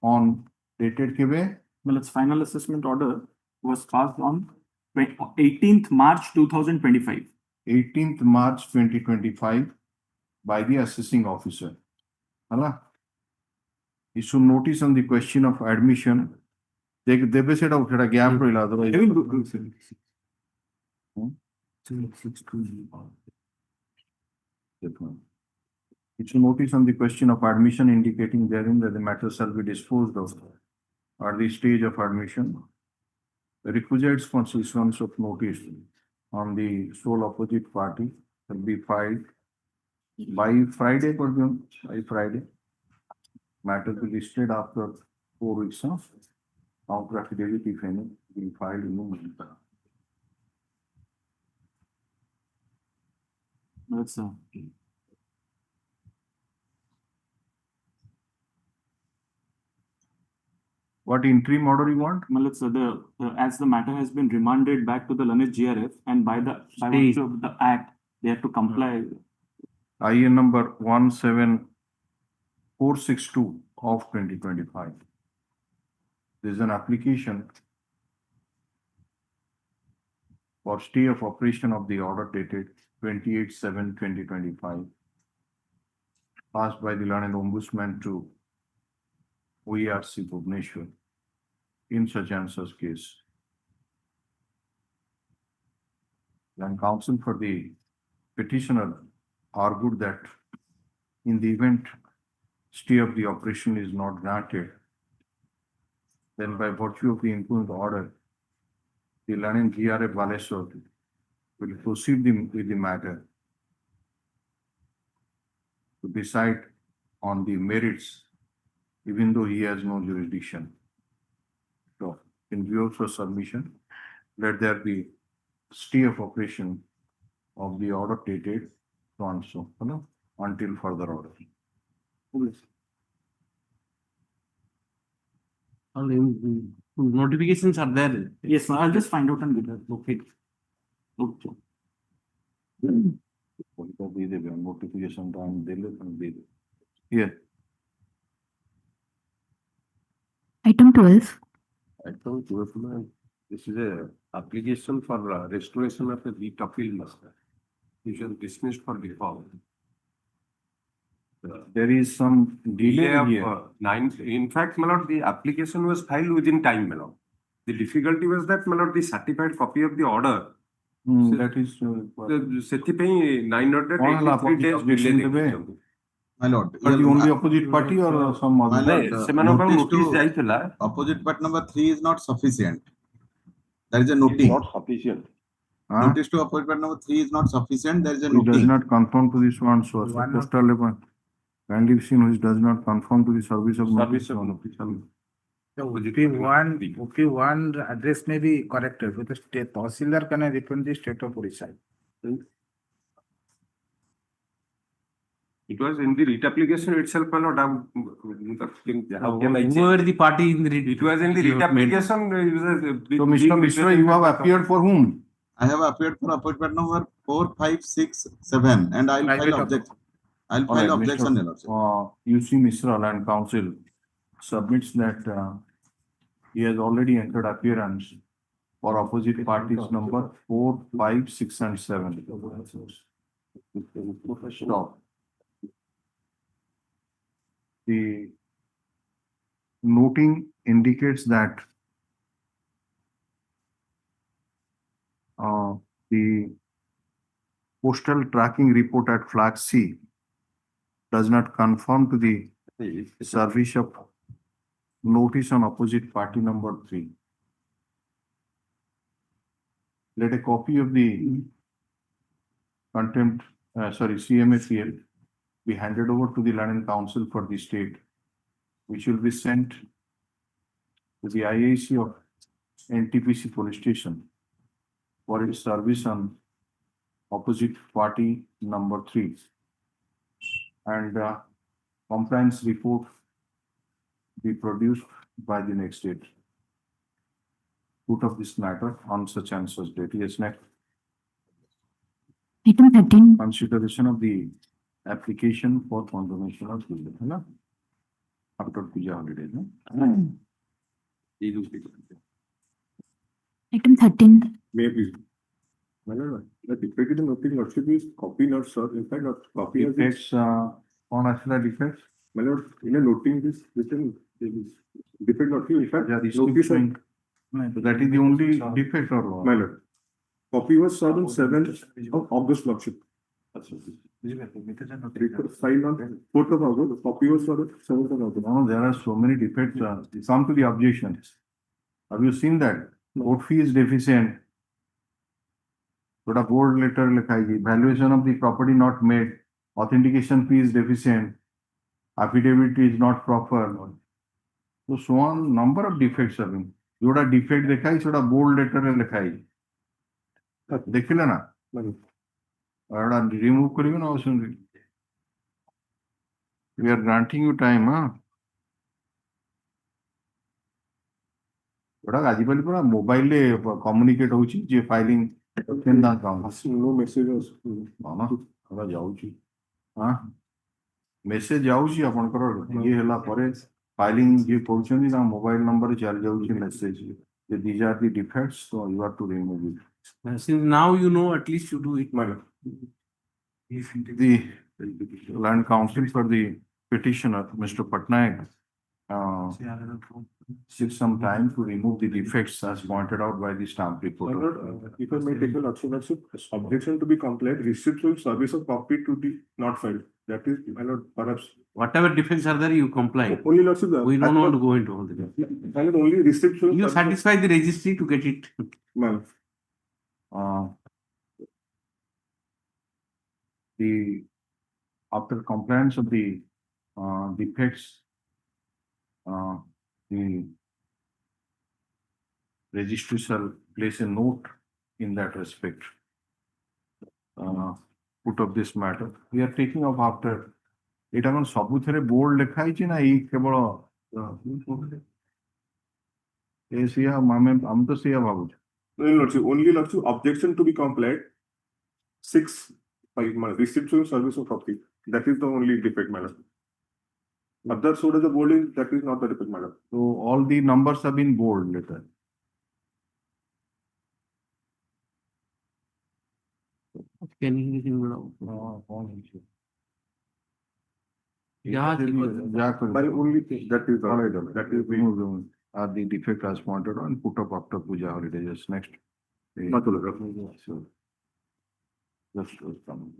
on dated kebe? Well, its final assessment order was passed on 18th March 2025. 18th March 2025 by the assessing officer. Hala? Issue notice on the question of admission. They said out a gap otherwise. Issue notice on the question of admission indicating therein that the matter shall be disposed of at the stage of admission. The requisites for issuance of notice on the sole opposite party will be filed by Friday. By Friday. Matter will be listed after 4 weeks of counter affidavit, if any, being filed in the moment. That's What interim order you want? well, it's as the matter has been remanded back to the Learned GRF and by virtue of the Act, they have to comply. IN number 17462 of 2025. There is an application for stay of operation of the order dated 28/7/2025 passed by the Learned Ombudsman to OERC Bhubaneswar in such and such case. Learned Counsel for the petitioner argued that in the event stay of the operation is not granted, then by virtue of the impugned order, the Learned GRF Baleshwar will proceed with the matter to decide on the merits, even though he has no jurisdiction. So, in view of the submission, let there be stay of operation of the order dated so and so, until further order. All notifications are there. Yes, I'll just find out and get that. Okay. Okay. Notification time, here. Item 12. This is a application for restoration of a writ appeal master. It was dismissed for default. The there is some delay here. In fact, my lord, the application was filed within time, my lord. The difficulty was that, my lord, the certified copy of the order. That is. ସେଥିପାଇଁ 983 days delay ଦେଖିଛନ୍ତି। My lord. But the only opposite party or some My other? lord, ସେମାନଙ୍କ ପାଖକୁ notice notice to ଯାଇଥିଲା। opposite part number 3 is not sufficient. There is a noting. Not sufficient. Notice to opposite part number 3 is not sufficient. There is a Which does noting. not conform to this one source. One of- Postal labor. Kindly seen which does not conform to the service of Service notice. of official. The OP1 address may be corrected, but the state Tahsildar can represent the state of Orissa. It was in the writ application itself, my lord. How can I Who were change? the party in the writ? It was in the writ application. So Mr. Mishra, you have appeared for whom? I have appeared for opposite part number 4, 5, 6, 7 and I'll Private file of- objection. I'll All file right, objection, Mr. your lordship. You see Mishra Land Council submits that he has already entered appearance for opposite parties number 4, 5, 6 and 7. Stop. The noting indicates that the postal tracking report at flag C does not conform to the service of notice on opposite party number 3. Let a copy of the contempt, CMAPL be handed over to the Land and Council for the state, which will be sent to the IAC of NTPC police station for its service on opposite party number 3. And compliance report be produced by the next date. Put of this matter on such and such date. Yes, next. Item 13. Consideration of the application for condonation of Puja, है ना? After Puja holidays, no? Item 13. Maybe. My lord, the defect in the notice lordship is copy not sir. In fact, not copy has been. Defects, on actual defects. My lord, in a noting this written defect lordship. In fact, Yeah, this notice keeps showing. So that is the only defect or what? my lord, copy was served on 7th of August lordship. Record filed on 4th of August. Copy was served on 7th of August. No, there are so many defects. Come to the objections. Have you seen that? Court fee is deficient. But a board letter लिखाई valuation of the property not made, authentication fee is deficient, affidavit is not proper. So on number of defects have been. जोड़ा defect दिखाई soda bold letter में लिखाई. देखिले ना? और remove करियो ना उसमें. We are granting you time, हाँ? जोड़ा आजिबाली पूरा मोबाइल ले communicate होची जे filing केंदा काम. No messages. मामा थोड़ा जाऊची हाँ मेसेज जाऊची आपनकर ये ହେଲା ପରେ फाइलिंग जे କରୁଛନ୍ତି ନା ମୋବାଇଲ ନମ୍ବର ଚାଲି ଯାଉଛି message that these are the defects so you have to remove it. Since now you know, at least you do it. The Land Council for the petitioner Mr. Patnaik seeks some time to remove the defects as pointed out by the stamp My reporter. lord, if I may take a lordship, objection to be complied, receipt will service of copy to be not filed. That is, my lord, perhaps. Whatever defects are there, you comply. Only lordship. We don't want to go into all the details. My lord, only receipt will. You satisfy the registry to get it. My lord. After compliance of the defects, the registry shall place a note in that respect. Put of this matter. We are taking up after. এটা কোন ସବୁଥିରେ board ଲେଖା ହେଇଛି ନା ଏଇ କେବଳ ଏ ସିଆ ଆମେ ତ ସେଇଆ ଭାବୁଛୁ. No, lordship, only lordship, objection to be complied. 6, 5, my receipt will service of copy. That is the only defect, my lord. Other so does the boarding, that is not the defect, my lord. So all the numbers have been bold later. Can you? Yeah, My only thing that is, that is the. The defect as pointed on put up after puja holiday, just next. day. So. Just coming.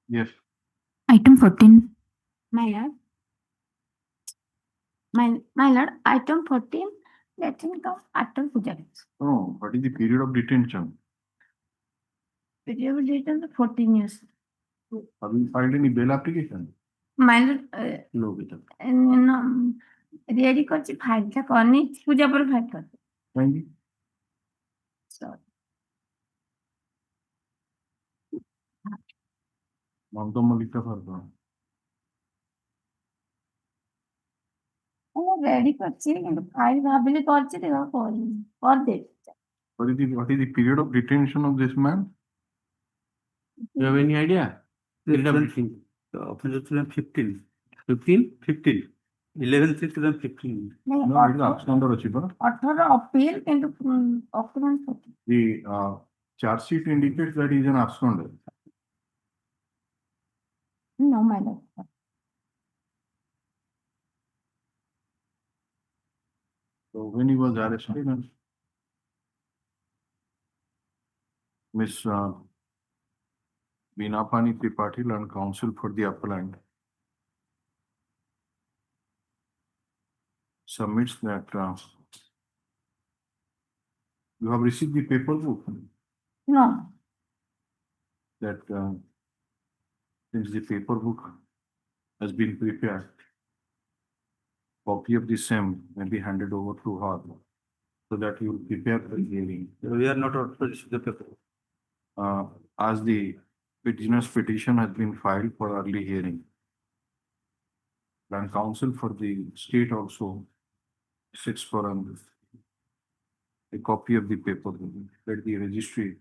Yes. Item 14. My lord. My lord, item 14, let him come after puja. No, what is the period of detention? Period of detention 14 years. Have you filed any bail application? My lord, No, Vita. ready करछि file था करनी पूजा पर file कर. Thank you. Sorry. Malika Farda. ready करछि କିନ୍ତୁ file भाबिले करछि देखा कर दे. What is the period of detention of this man? You have any idea? Period of detention. The offense was 15. 15? 15. 11/6/2015. No, it is absconder ଅଛି ପରା. 18 appeal କିନ୍ତୁ occurrence 14. The charge sheet indicates that he is an absconder. No, my lord. So when he was arrested, Miss Binapani Tripathi, learned counsel for the appellant, submits that you have received the paper book No. that since the paper book has been prepared, copy of the same may be handed over to her so that you will prepare the hearing. We are not allowed to receive the paper. As the petitioner's petition has been filed for early hearing. And counsel for the state also sits for a copy of the paper book. Let the registry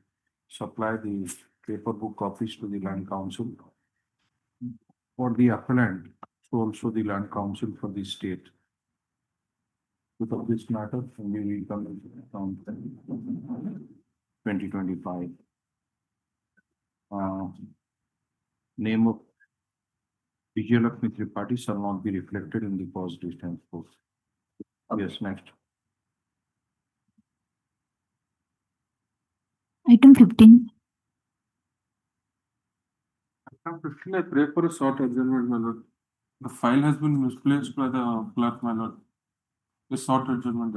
supply the paper book copies to the land council. For the appellant, so also the land council for the state. Because this matter, we will come from 2025. Name of Vijayalakshmi Tripathi shall not be reflected in the positive tense post. Yes, next. Item 15. Item 15, I pray for a short adjournment, my lord. The file has been misplaced by the clerk, my lord. A short adjournment.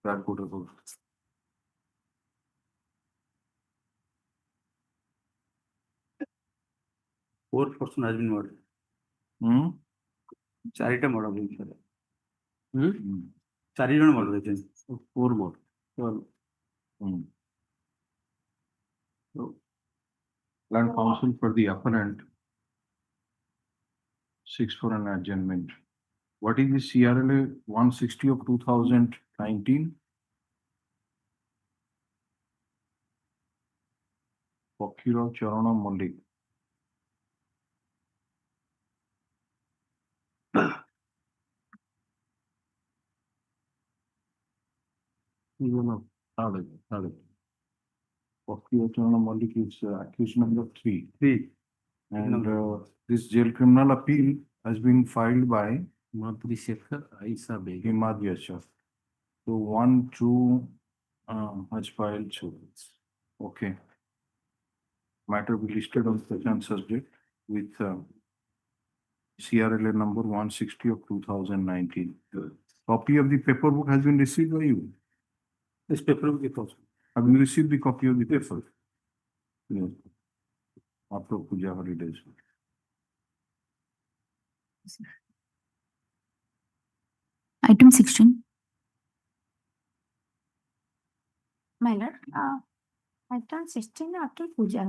That could have. Fourth person has been murdered. Charity murder, sir. Charity murder. 4 more. So, land council for the appellant seeks for an adjournment. What is the CRLA 160 of 2019? Fakira Charana Malik. Fakira Charana Malik is accused number 3. And this jail criminal appeal has been filed by Madhuri Shekhar, Aisa Beg. Himadya Shah. So 1, 2 has filed 2. Okay. Matter will be listed on such and such date with CRLA number 160 of 2019. Copy of the paper book has been received by you. This paper book is also. Have you received the copy of the paper? Yes. After Puja holidays. Item 16. My lord, item 16 after puja.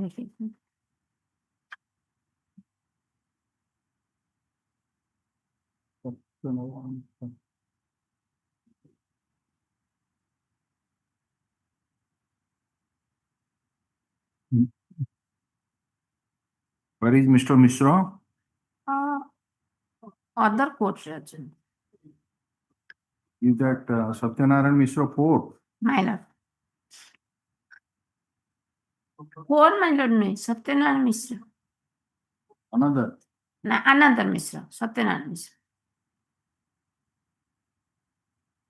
Where is Mr. Mishra? Other court judge. Is that Satyanarayan Mishra 4? My lord. 4, my lord, no, Satyanarayan Mishra. Another. Another Mishra, Satyanarayana Mishra.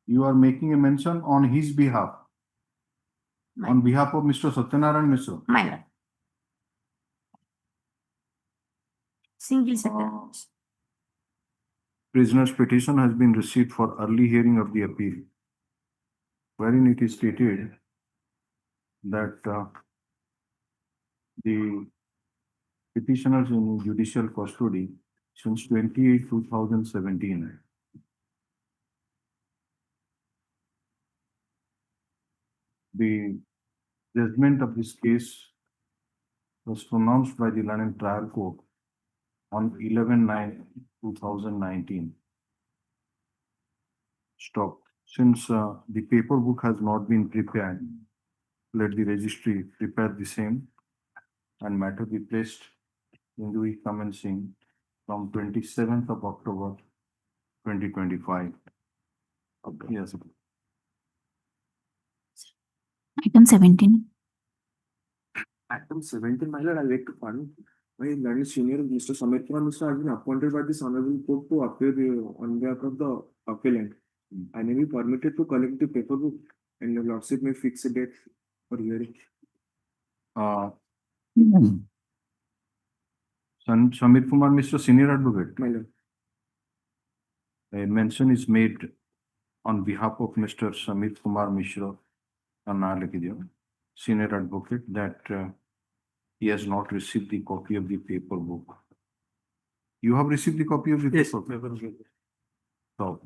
You are making a mention on his behalf. My- On behalf of Mr. Satyanarayan Mishra. My lord. Single Satyanarayana Mishra. Prisoner's petition has been received for early hearing of the appeal, wherein it is stated that the petitioners in judicial custody since 28/2017. The judgment of this case was pronounced by the London Trial Court on 11/9/2019. Stop. Since the paper book has not been prepared, let the registry prepare the same and matter be placed in the week commencing from 27th of October 2025. Yes. Item 17. Item 17, my lord, I beg to pardon. My learned senior, Mr. Samir Kumar Mishra, has been appointed by this honorable court to appear on behalf of the appellant. I may be permitted to collect the paper book and your lordship may fix a date for hearing. Samir Kumar Mishra, Senior Advocate. My lord. A mention is made on behalf of Mr. Samir Kumar Mishra, Senior Advocate, that he has not received the copy of the paper book. You have received the copy of the paper book? So,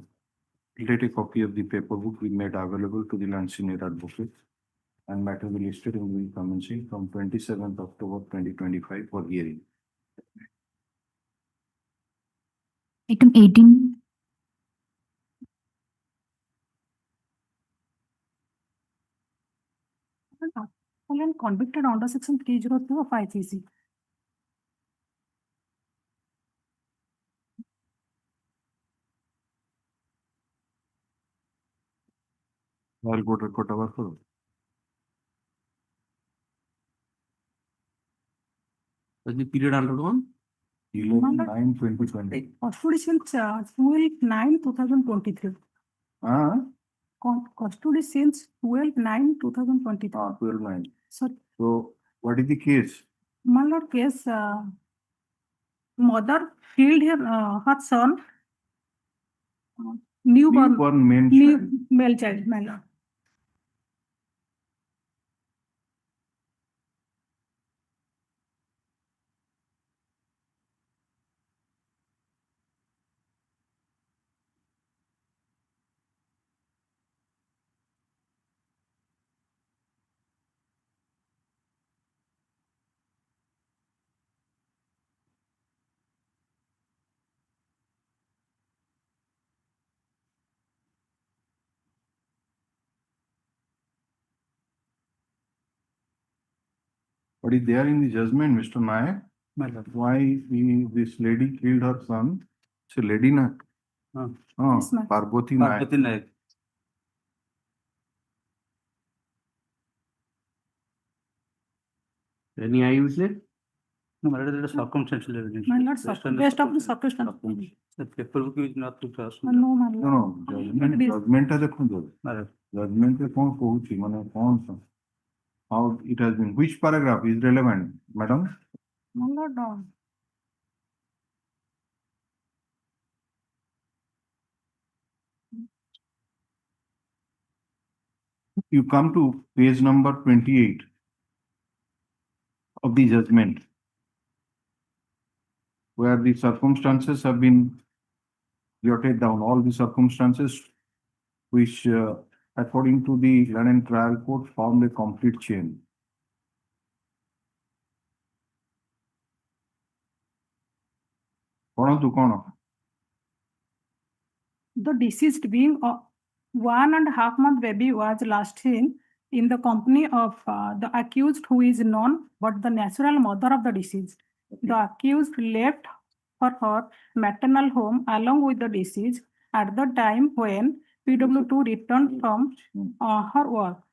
let a copy of the paper book be made available to the land Senior Advocate and matter be listed in the commencing from 27th October 2025 for hearing. Item 18. Convicted under section 302 of ICC. I'll go to record our further. What's the period undergone? 11/9/2020. Custody since 12/9/2023. Custody since 12/9/2023. 12/9. Sir, So, what is the case? my lord, case mother killed her son, newborn male child, my lord. What is there in the judgment, Mr. Nayak? Why this lady killed her son? It's a lady, na? Yes, ma'am. Parvati Nayak. Any eyewitness? No, my lord, there is circumstantial evidence. My lord, based on the circumstances. The paper book is not to trust. No, my lord. No, judgment टा देखो judgment पे कौन कहूची माने कौन सा? How it has been? Which paragraph is relevant, madam? My lord, no. You come to page number 28 of the judgment, where the circumstances have been jotted down, all the circumstances which, according to the London Trial Court, formed a complete chain. The deceased being a 1.5-month baby was last seen in the company of the accused, who is known but the natural mother of the deceased. The accused left for her maternal home along with the deceased at the time when PW2 returned from her work.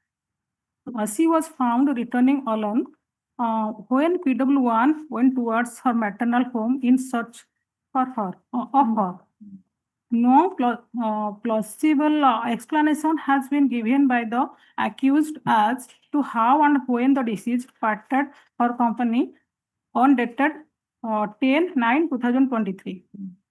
She was found returning alone when PW1 went towards her maternal home in search for her, of her. No plausible explanation has been given by the accused as to how and when the deceased parted her company on dated 10/9/2023.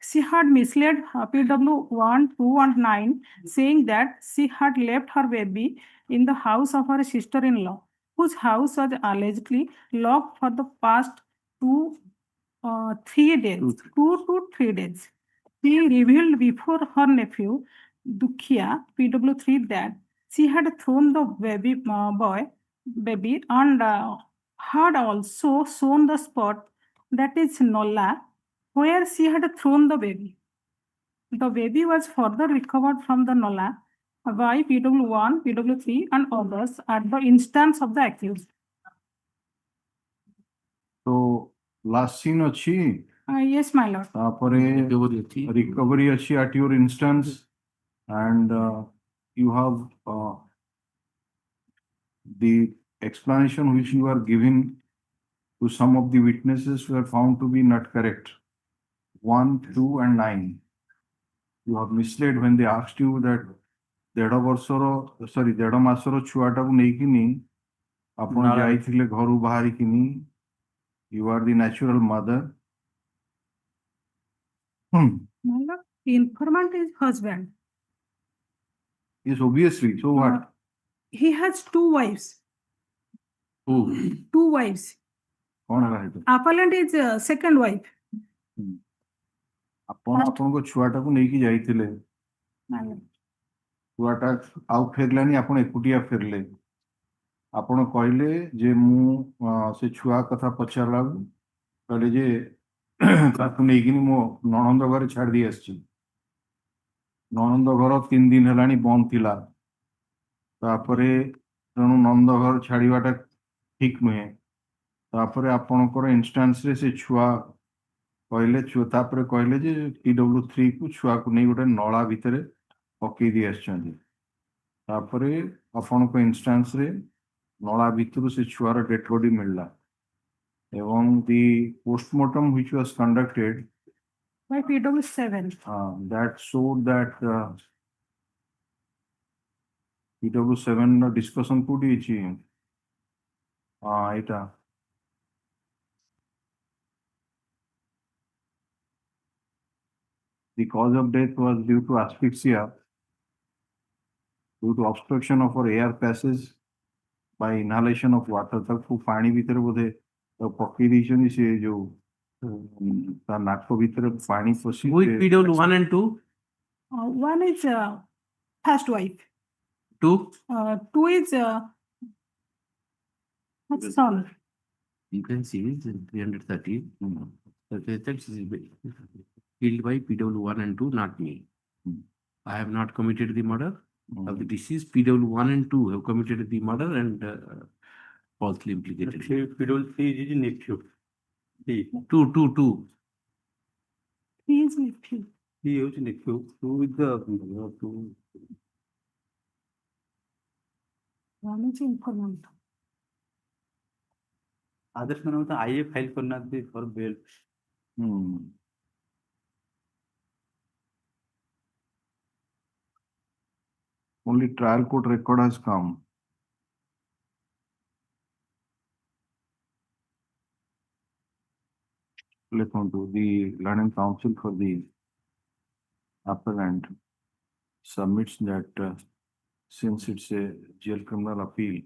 She had misled PW 1, 2, and 9, saying that she had left her baby in the house of her sister-in-law, whose house was allegedly locked for the past 3 days, 2 to 3 days. She revealed before her nephew, Dukhia, PW3, that she had thrown the baby and had also shown the spot, that is Nola, where she had thrown the baby. The baby was further recovered from the Nola by PW1, PW3, and others at the instance of the accused. So last scene achi. Yes, my lord. Recovery achi at your instance, and you have the explanation which you are giving to some of the witnesses were found to be not correct. 1, 2, and 9. You have misled when they asked you that ଦେଢ ମାସର ଛୁଆଟାକୁ ନେଇକିନି ଆପଣ ଯାଇଥିଲେ ଘରୁ ବାହାରିକିନି. You are the natural mother. My lord, informant is husband. Yes, obviously. So what? He has 2 wives. Who? 2 wives. କଣ ହେଲା ଏଇଟା? Appellant is second wife. ଆପଣ ଆପଣଙ୍କ ଛୁଆଟାକୁ ନେଇକି ଯାଇଥିଲେ. ଛୁଆଟା ଆଉ ଫେରିଲାନି, ଆପଣ ଏକୁଟିଆ ଫେରିଲେ. ଆପଣ କହିଲେ ଯେ ମୁଁ ସେ ଛୁଆ କଥା ପଚାରିଲା କହିଲେ ଯେ ତାକୁ ନେଇକିନି ମୋ ନଣନ୍ଦ ଘରେ ଛାଡ଼ି ଦେଇ ଆସିଛି. ନଣନ୍ଦ ଘର 3 ଦିନ ହେଲାଣି ବନ୍ଦ ଥିଲା. ତାପରେ ତେଣୁ ନଣନ୍ଦ ଘର ଛାଡ଼ିବାଟା ଠିକ ନୁହେଁ. ତାପରେ ଆପଣଙ୍କର ଇନଷ୍ଟାନ୍ସରେ ସେ ଛୁଆ କହିଲେ, ତାପରେ କହିଲେ ଯେ PW3 କୁ ଛୁଆକୁ ନେଇ ଗୋଟେ ନଳା ଭିତରେ ପକେଇ ଦେଇ ଆସିଛନ୍ତି. ତାପରେ ଆପଣଙ୍କ ଇନଷ୍ଟାନ୍ସରେ ନଳା ଭିତରୁ ସେ ଛୁଆର ଡେଡ୍ ବଡି ମିଳିଲା. ଏବଂ the postmortem which was conducted by PW7. That showed that PW7 discussion କୋଉଠି ହେଇଛି? ଏଇଟା the cause of death was due to asphyxia due to obstruction of her air passage by inhalation of water. ତାକୁ ପାଣି ଭିତରେ ବୋଧେ ପକେଇ ଦେଇଛନ୍ତି. ସେ ଯୋଉ ତା ନାକ ଭିତରେ ପାଣି ପଶି. With PW1 and 2? 1 is first wife. 2? 2 is son. You can see it's 330. Killed by PW1 and 2, not me. I have not committed the murder of the deceased. PW1 and 2 have committed the murder and falsely implicated. PW3 is nephew. 2. He is nephew. He is nephew. 2 with the 2. 1 is informant. Others man होता IA file करना थी for bail. Only trial court record has come. Listen to the learning counsel for the appellant submits that since it's a jail criminal appeal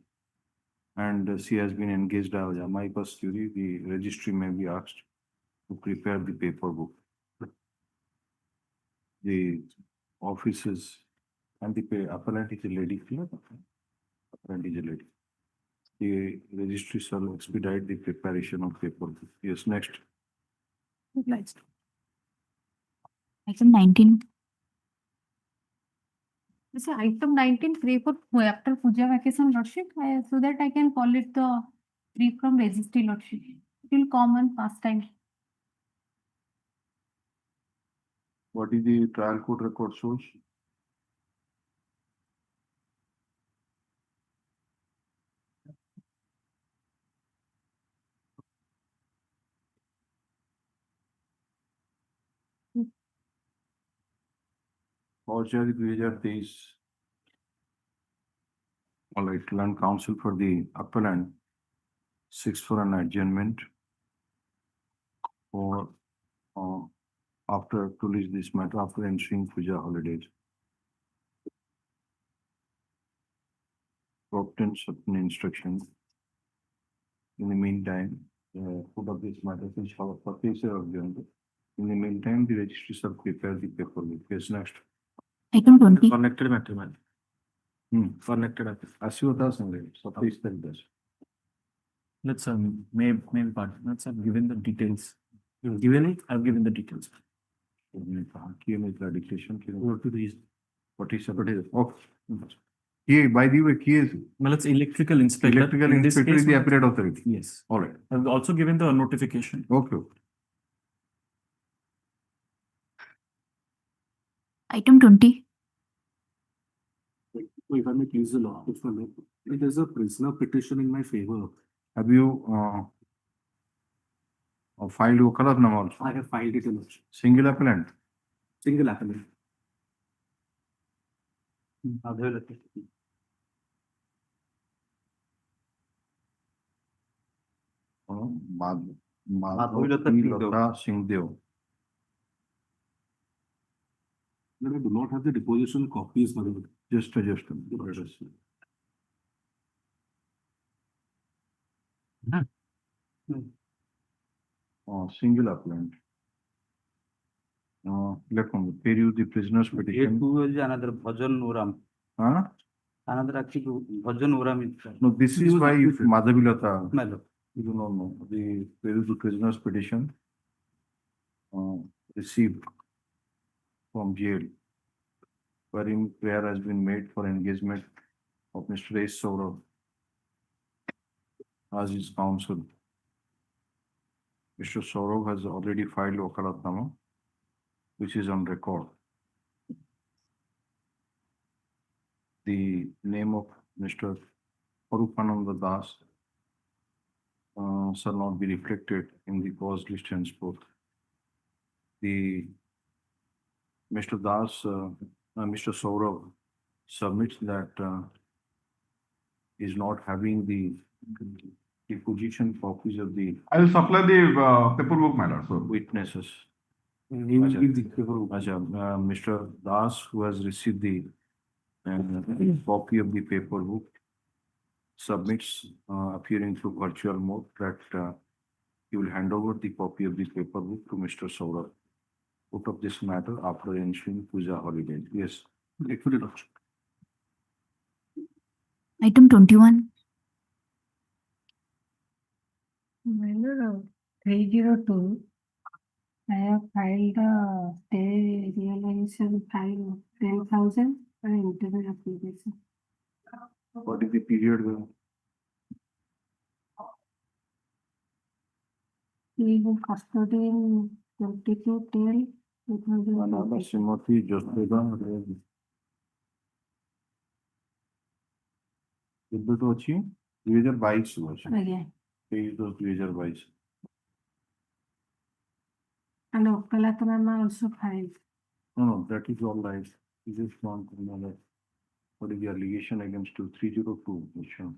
and she has been engaged as amicus curiae, the registry may be asked to prepare the paper book. The offices and the appellant is a lady. Appellant is a lady. The registry shall expedite the preparation of paper book. Yes, next. Item 19. This is item 19 free for after puja vacation lordship, so that I can call it the free from registry lordship. It will come on past time. What is the trial court record shows? Orchard 2023. All right, land counsel for the appellant seeks for an adjournment for after to release this matter after entering puja holidays. To obtain certain instructions. In the meantime, put up this matter which for purpose of adjournment. In the meantime, the registries are prepared the paperwork. Yes, next. Item 20. Connected matter, man. Connected matter. Asivata Sangre, so please tell this. Let's maybe part. Let's have given the details. You've given it. I've given the details. Dictation. Go to these. What is okay. Key, by the way, key is Well, it's electrical inspector. electrical In this inspector is case, the apparate authority. Yes. All right. I've also given the notification. Okay. Item 20. If I may please the law, if I may, it is a prisoner petition in my favor. Have you filed wakalatnama also? I have filed it in Single appellant? single appellant. Madhavlata Singhdeo. But I do not have the deposition copies, my lord. Just let us see. Single appellant. Let me pay you the prisoner's petition. Another Bhajan Uram. Huh? Another actually Bhajan Uram. No, this is why if Madhavilata, My lord. you do not know, the prisoner's petition received from jail, wherein prayer has been made for engagement of Mr. S. Saurav as his counsel. Mr. Saurav has already filed wakalatnama, which is on record. The name of Mr. Parupananda Das shall not be reflected in the cause list henceforth. The Mr. Das, Mr. Saurav submits that is not having the position copies of the I will supply the paperwork, my lord. So witnesses. He will give the paperwork. Mr. Das, who has received the copy of the paperwork, submits appearing through virtual mode that he will hand over the copy of the paperwork to Mr. Saurav. Put up this matter after ensuing puja holiday. Yes. Item 21. My lord, 302. I have filed a stay realization fine of 10,000 for internal application. What is the period? He was custody in 22 till 2020. Simati Joseda. Debut to achieve 2022 was. Again. Page those 2022. And Okalatnama also filed. No, that is all right. This is one another. What is the allegation against 302? Mishra?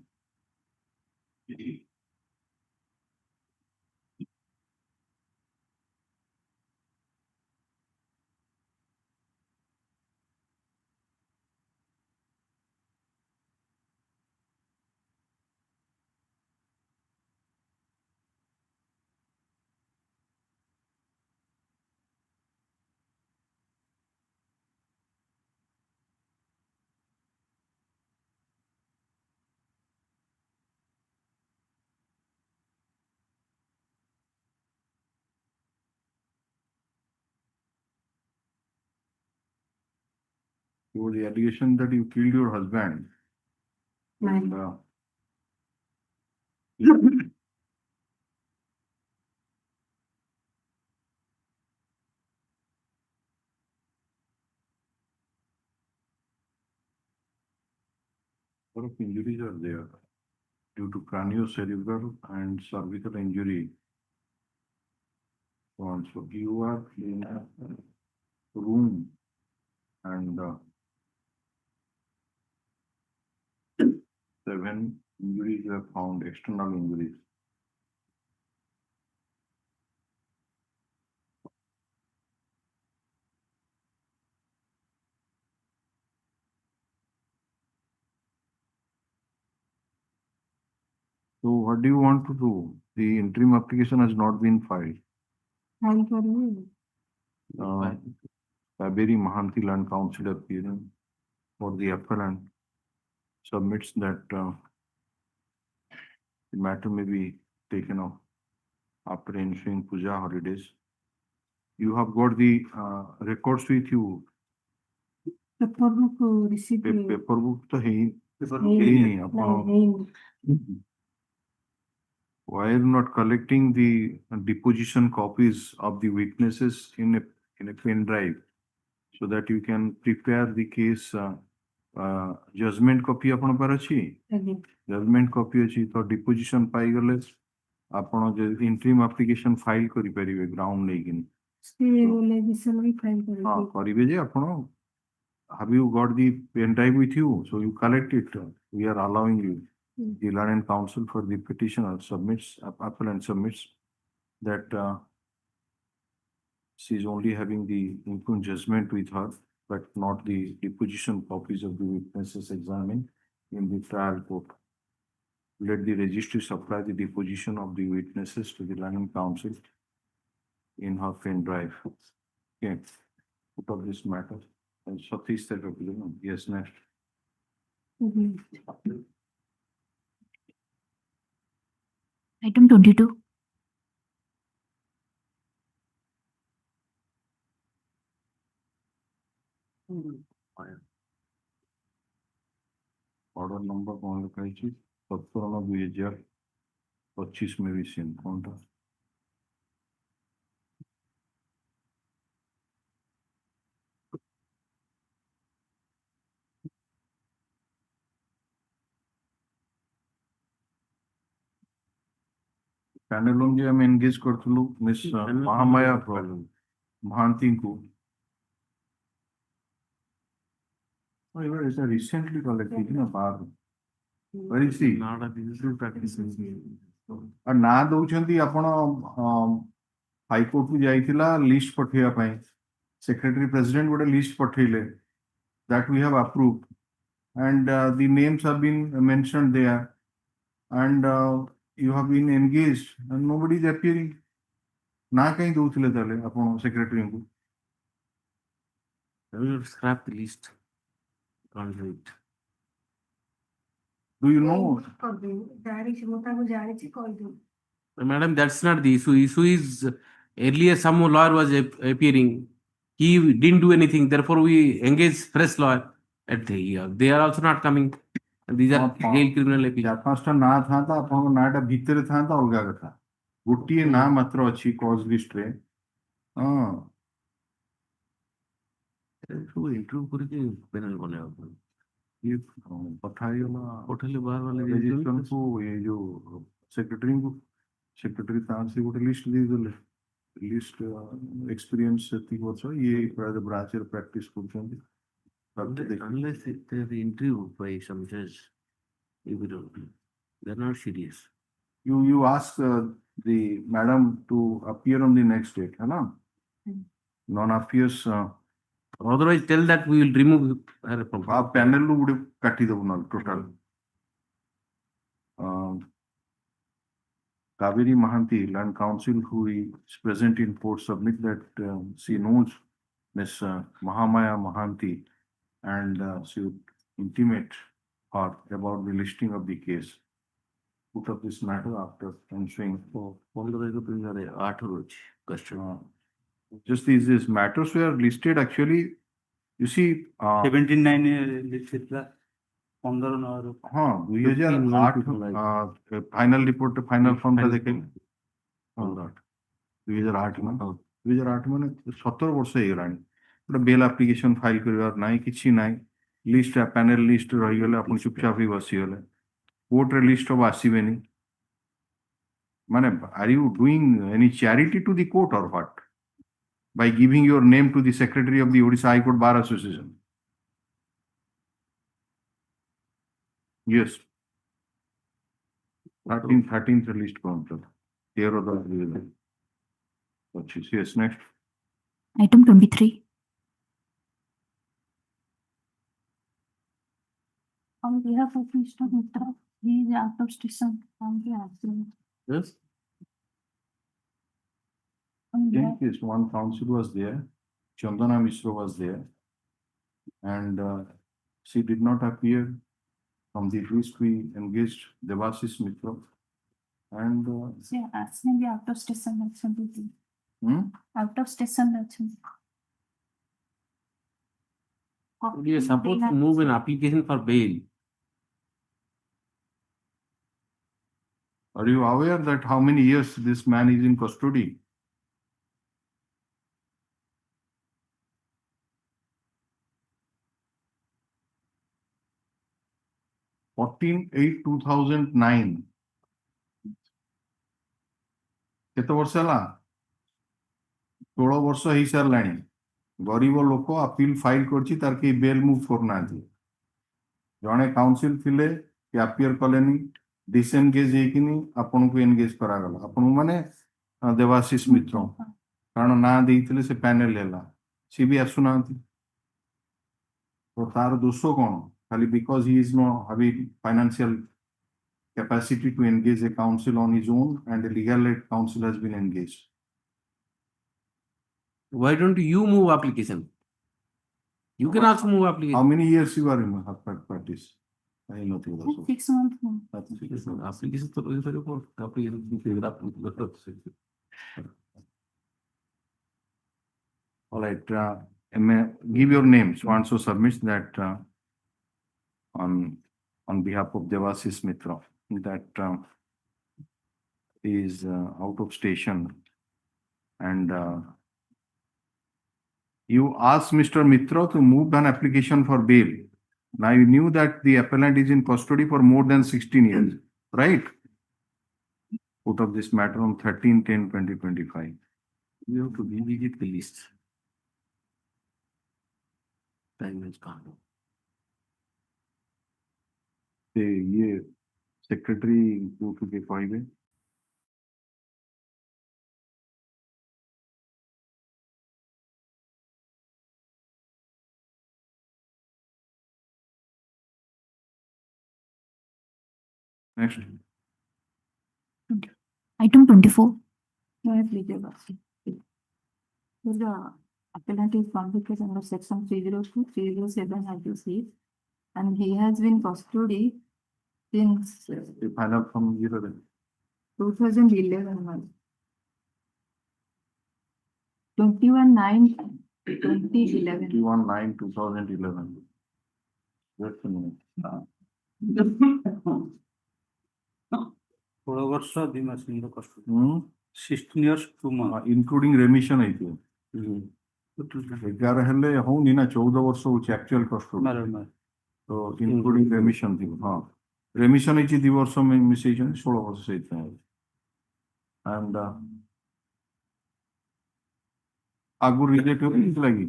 So the allegation that you killed your husband. And, lot of injuries are there due to craniocerebral and cervical injury. So you are in a room and 7 injuries were found, external injuries. So what do you want to do? The interim application has not been filed. Kaberi Mahanti Land Council appearing for the appellant submits that the matter may be taken up after ensuing puja holidays. You have got the records with you. Paperbook receipt. Paperbook तो है ही नहीं अपना. Why are you not collecting the deposition copies of the witnesses in a pen drive so that you can prepare the case? Judgment copy आपण पर अछि. Judgment copy अछि तो deposition पाई गले आपण जे interim application file करी परिवे ground लेकिन. Legislation भी file करेंगे. हाँ करीबे जे आपण. Have you got the pen drive with you? So you collect it. We are allowing you. The Learned Counsel for the petitioner submits, appellant submits that she is only having the impugned judgment with her, but not the deposition copies of the witnesses examined in the trial court. Let the registry supply the deposition of the witnesses to the Learned Counsel in her pen drive. Okay, put up this matter. And Satish said, yes, next. Item 22. Order number कौन लिखा है चीज? 17/2025 में भी same कौन था? Panel जे हम engage करथलु miss Mahamaya Mahanti को. Oh, it is recently collected na bar. Where is he? Not a usual practice. और ना दउछंती आपण हाई कोर्ट को जाइथिला लिस्ट पठेया पई. Secretary President would a list पठेले that we have approved and the names have been mentioned there and you have been engaged and nobody is appearing. ना कहीं दउथिले ताले आपण secretary को. I will scrap the list. Can't do it. Do you know? Madam, that's not the issue. Issue is earlier some lawyer was appearing. He didn't do anything. Therefore, we engage fresh lawyer at the year. They are also not coming. And these are jail criminal appeal. पांचटा ना था तो आपण नाटा भीतर था तो अलगा कथा. गुटिए ना मात्र अछि कॉज लिस्ट रे. हां तो इंटरव्यू करके पैनल बनेगा. ये पठाई वाला होटल बाहर वाले रजिस्ट्रेशन को ये जो सेक्रेटरी को सेक्रेटरी तार से गोटे लिस्ट दे देले. लिस्ट एक्सपीरियंस सेति वर्ष ये प्राय ब्रांचर practice करछन. Unless there is interview by some judge, if we don't, they're not serious. You ask the madam to appear on the next date, है ना? Non appears. Otherwise, tell that we will remove her from. आप panel लो उड़े काटी दो ना total. Kaveri Mahanti, Land Council, who is present in court, submit that she knows Miss Mahamaya Mahanti and she would intimate her about the listing of the case. Put up this matter after ensuing. Just these matters were listed actually. You see, 17/9 listed था 15/9 हाँ 2008 final report final form का देखें 2008 में 2008 में 17 वर्ष हो गलानी गोटे bell application file कर ना कि ना लिस्ट पैनल लिस्ट रहीगले आप चुपचाप ही बसीगले कोर्ट रे लिस्ट अब आसबे माने are you doing any charity to the court और what by giving your name to the Secretary of the Odisha High Court Bar Association. Yes. 13th list counter. Here or the yes, next. Item 23. On behalf of Mr. Mitra, he is out of station on the accident. Yes. On behalf In case one counsel was there, Chandana Mishra was there, and she did not appear. From the list we engaged Devasis Mitra, and से आसने भी out of station action the out of station action. You are supposed to move an application for bail. are you aware that how many years this man is in custody? (14/8/2009) କେତେ ବର୍ଷ ହେଲା? 16 ବର୍ଷ ହେଇ ସାରିଲାଣି। ଗରିବ ଲୋକ appeal file କରିଛି, ତାର କେହି ବେଲ୍ ମୁଭ୍ କରୁନାହାନ୍ତି। ଜଣେ କାଉନସିଲ ଥିଲେ କି appear କଲେନି, disengage ହେଇକିନି ଆପଣଙ୍କୁ engage କରାଗଲା। ଆପଣଙ୍କୁ ମାନେ ଦେବାଶିଷ ମିତ୍ର, କାରଣ ନାଁ ଦେଇଥିଲେ ସେ ପ୍ୟାନେଲ ହେଲା, ସେ ବି ଆସୁନାହାନ୍ତି। ତ ତାର ଦୋଷ କଣ? ଖାଲି because he is not having financial capacity to engage a counsel on his own, and a legal aid counsel has been engaged. Why don't you move application? You can also move application. How many years you are in practice? I know that also. 6 months. Application to All right, give your name. So and so submits that on behalf of Devasis Mitra, that is out of station, and you asked Mr. Mitra to move an application for bail. Now you knew that the appellant is in custody for more than 16 years, right? Put up this matter on 13/10/2025. You have to revisit the list. Time is gone. ये secretary को के पाएंगे। Next. Item 24. No, please, the appellant is convicted under section 302, 307 as you see, and he has been custody since You find out from 2011. 21/9/2011. 21/9/2011. Just a minute. 16 वर्ष 2 मास in the custody. 16 years 2 months. Including remission है क्या? 11 हेले होनी ना 14 वर्ष होची actual custody. तो including remission थी, हाँ। Remission है 2 वर्ष में मिसेशन 16 वर्ष से इतना है। And आगु रिजेक्ट लगी,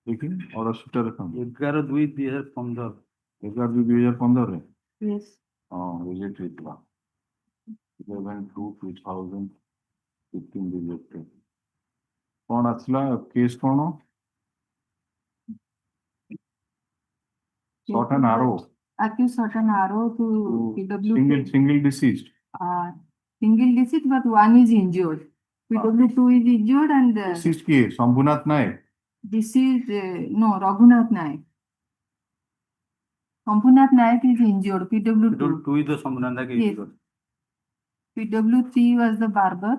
लेकिन और अस्वीकार कम। 11/2/2015. 11/2/2015 है। Yes. हाँ, रिजेक्ट इतना। 11/2/2015 रिजेक्ट। कौन असला केस कौन हो? Short and arrow. Accused shot an arrow to PW2. Single deceased. Single deceased, but one is injured. PW2 is injured and Deceased की है, शंभुनाथ नायक। deceased, no, Raghunath Naik. Shambhunath Naik is injured. PW2 is the Shambhunath Naik Yes. injured. PW3 was the barber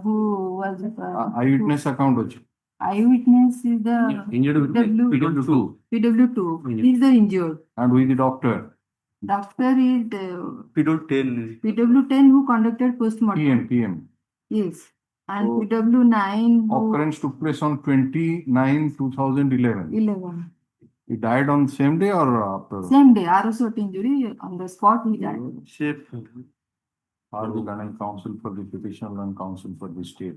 who was Eyewitness account हो। eyewitness is the Injured with PW2. PW2 is the injured. And who is the doctor? Doctor is PW10. PW10 who conducted postmortem. PM. Yes. And So, PW9 who Occurrence took place on 29/2011. 11. He died on same day or after? Same day, RSOT injury on the spot he died. Safe. Are we running counsel for the petition and counsel for the state?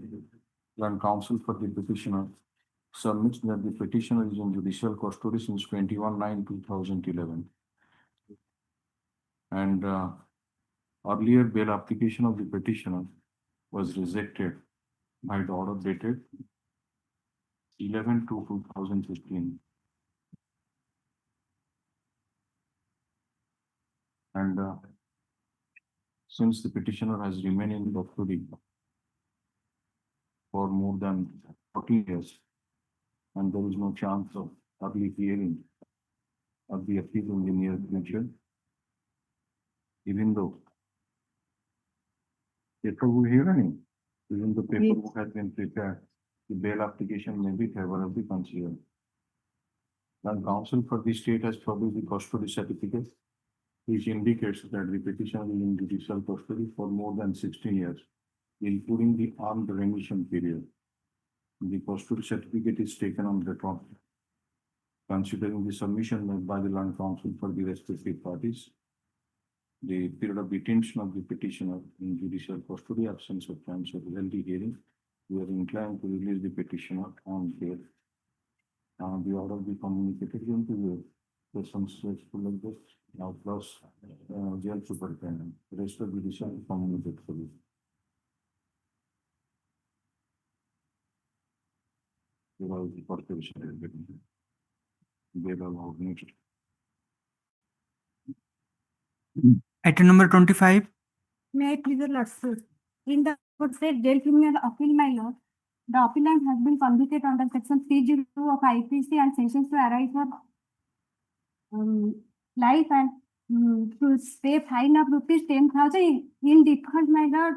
Land counsel for the petitioner submits that the petitioner is in judicial custody since 21/9/2011. And earlier bail application of the petitioner was rejected by the order dated 11/2/2015. And since the petitioner has remained in custody for more than 14 years, and there is no chance of early hearing of the appeal in the near future, even though even the paperwork has been prepared, the bail application may be favorably considered. Land counsel for the state has published the custody certificate, which indicates that the petitioner is in judicial custody for more than 16 years, including the armed remission period. The custody certificate is taken on record. Considering the submission made by the land counsel for the respective parties, the period of detention of the petitioner in judicial custody, absence of chance of early hearing, we are inclined to release the petitioner on bail. The order be communicated into the persons like this, now plus jail superintendent. The rest of the decision is communicated for you. The corporation bail allowed next. Item number 25. May I please, Lord, sir? In the court said jail criminal appeal, my lord, the appellant has been convicted under section 302 of IPC and sentenced to arise for life and to pay fine of rupees 10,000 in default, my lord,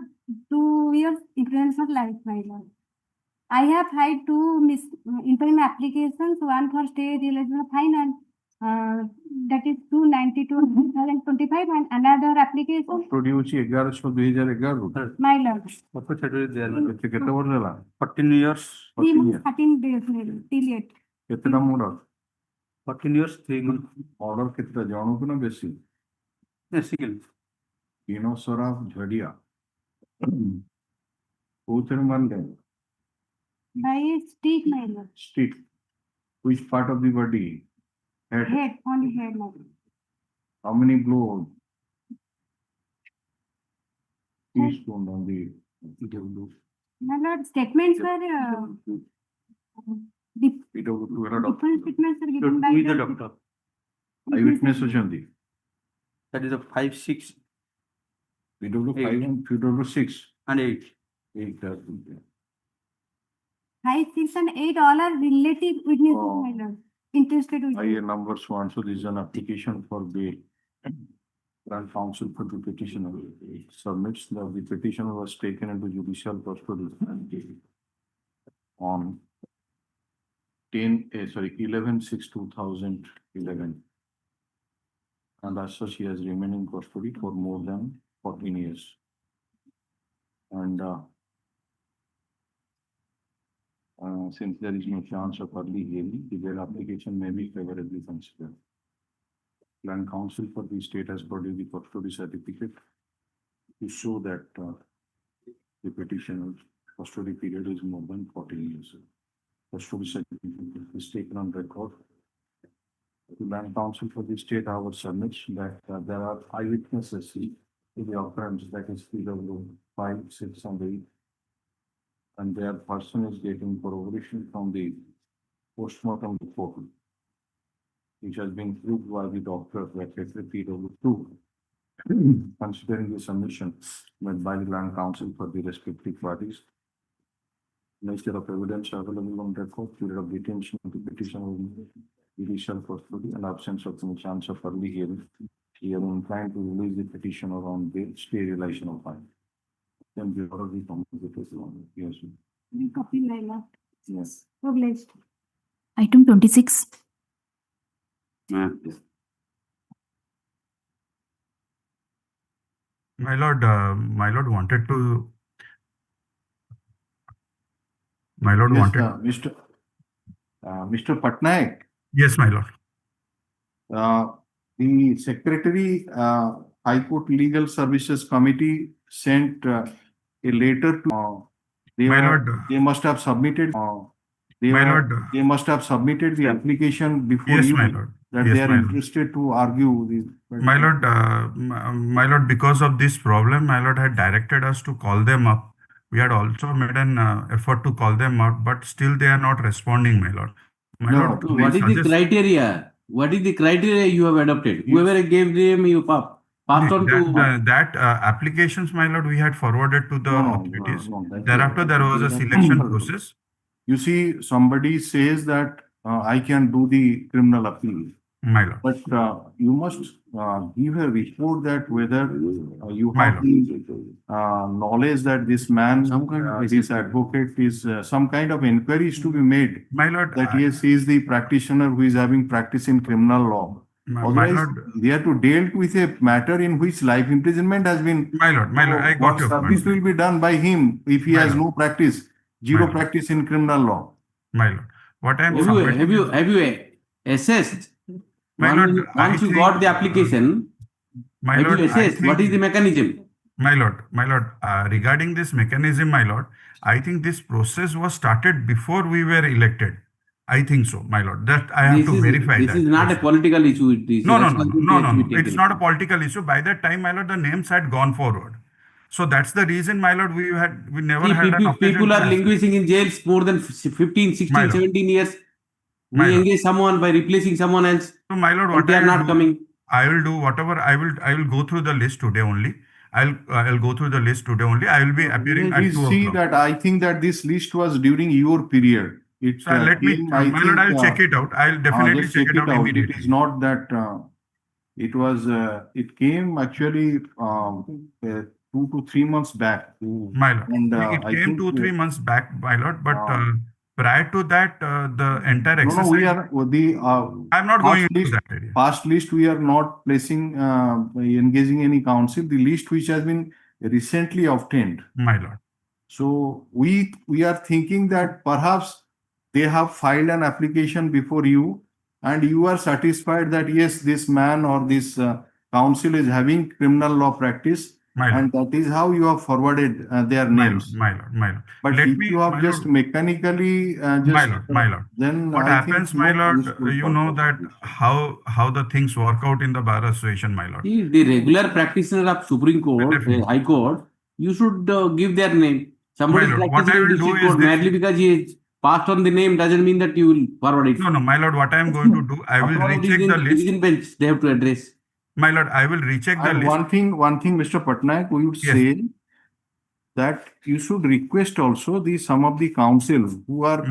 2 years imprisonment for life, my lord. I have filed 2 interim applications, one for stay realization of fine and that is 292/2025 and another application. Produce 11/2011. My lord. କେତେ ବର୍ଷ ହେଲା? 14 years. 3 months, 13 days, till yet. କେତେଟା order? 14 years, 3 months. Order କେତେଟା ଜଣକୁ ନା ବେଶୀ? Basically. Saraf Jhadia କୋଉଥିରେ ମାରିଲେ? By stick, my lord. Stick. Which part of the body? Head. Head, only head, my lord. How many blows? Teaspoon on the My lord, statements were different statements are given by With the doctor. eyewitness ଅଛନ୍ତି? That is a 5, 6, PW 5 and PW 6 and 8. 8. 5, 6 and 8 all are relative witnesses, my lord. Interested I numbers 1. So this is an application for bail. Land counsel for the petitioner submits that the petitioner was taken into judicial custody on 11/6/2011, and as such he has remained in custody for more than 14 years. And since there is no chance of early hearing, the bail application may be favorably considered. Land counsel for the state has produced the custody certificate to show that the petitioner's custody period is more than 14 years. Custody certificate is taken on record. The land counsel for the state, however, submits that there are eyewitnesses to the occurrence, that is PW 5, 6, and 8. And their person is getting corroboration from the postmortem report, which has been proved by the doctor that PW 2, considering the submission made by the land counsel for the respective parties. Nature of evidence available on record, period of detention of the petitioner, judicial custody, and absence of any chance of early hearing. He is inclined to release the petitioner on bail, stay realization of fine. Then we already communicated on. Yes. Copy, my lord. Yes. So blessed. Item 26. My lord wanted to. My lord Yes, wanted. Mr. Patnaik. Yes, my lord. The Secretary, High Court Legal Services Committee sent a letter to My lord, they must have submitted, they must have submitted the application before yes, you, my lord. that Yes, they are my lord. interested to argue this. My lord, because of this problem, my lord had directed us to call them up. We had also made an effort to call them up, but still they are not responding, my lord. My No, lord, So we what is the suggest- criteria? What is the criteria you have adopted? Whoever gave them, you passed on to. That applications, my lord, we had forwarded to the authorities. that- Thereafter, there was a selection process. You see, somebody says that I can do the criminal appeal. My lord. But you must give a report that whether you have the knowledge that this man, this advocate is, some kind of inquiries to be made. My lord, That yes, he is the practitioner who is having practice in criminal law. my Otherwise, lord, they are to deal with a matter in which life imprisonment has been. my lord, I got What your service point. will be done by him if he My has lord. no practice, zero lord. practice in criminal law? My lord, what I am Have you assessed? My lord, Once you got the application, my have lord, you I assessed what is the mechanism? My lord, regarding this mechanism, my lord, I think this process was started before we were elected. I think so, my lord. That I have to verify This that. is not a political issue. This No. responsibility has to be It's taken. not a political issue. By that time, my lord, the names had gone forward. So that's the reason, my lord, we never See, had an occasion people to are ask. languishing in jails more than 15, 16, My lord. 17 years. My We lord. engage someone by replacing someone else. So, my lord, and what they I are will not do, coming. I will do whatever I will go through the list today only. I'll go through the list today only. I will be appearing at Please 2 see o'clock. that I think that this list was during your period. It So let me, came, my lord, I'll check it out. I'll definitely just check it out It immediately. is not that it was. It came actually 2 to 3 months back. My lord, And it I came think 2-3 months back, my lord. But prior to that, the entire exercise. No, we are the. I'm not going into that area. Past list, we are not placing, engaging any counsel. The list which has been recently obtained. My lord. So we are thinking that perhaps they have filed an application before you, and you are satisfied that yes, this man or this counsel is having criminal law practice, and that is how you have forwarded their names. My lord. But Let if me, you have my just lord. mechanically My lord. then What I happens, think my no lord, useful you know purpose. that how the things work out in the bar association, my lord. See, the regular practitioner of Supreme Court, High Court, you should give their name. Somebody is My lord, what practicing I in will do district is court this. merely because he has passed on the name doesn't mean that you will forward it. No, my lord, what I am going to do, I will After all, it is recheck in the list. division bench they have to address. My lord, I will recheck the And list. one thing, Mr. Patnaik, we would say that you should request also some of the counsel who are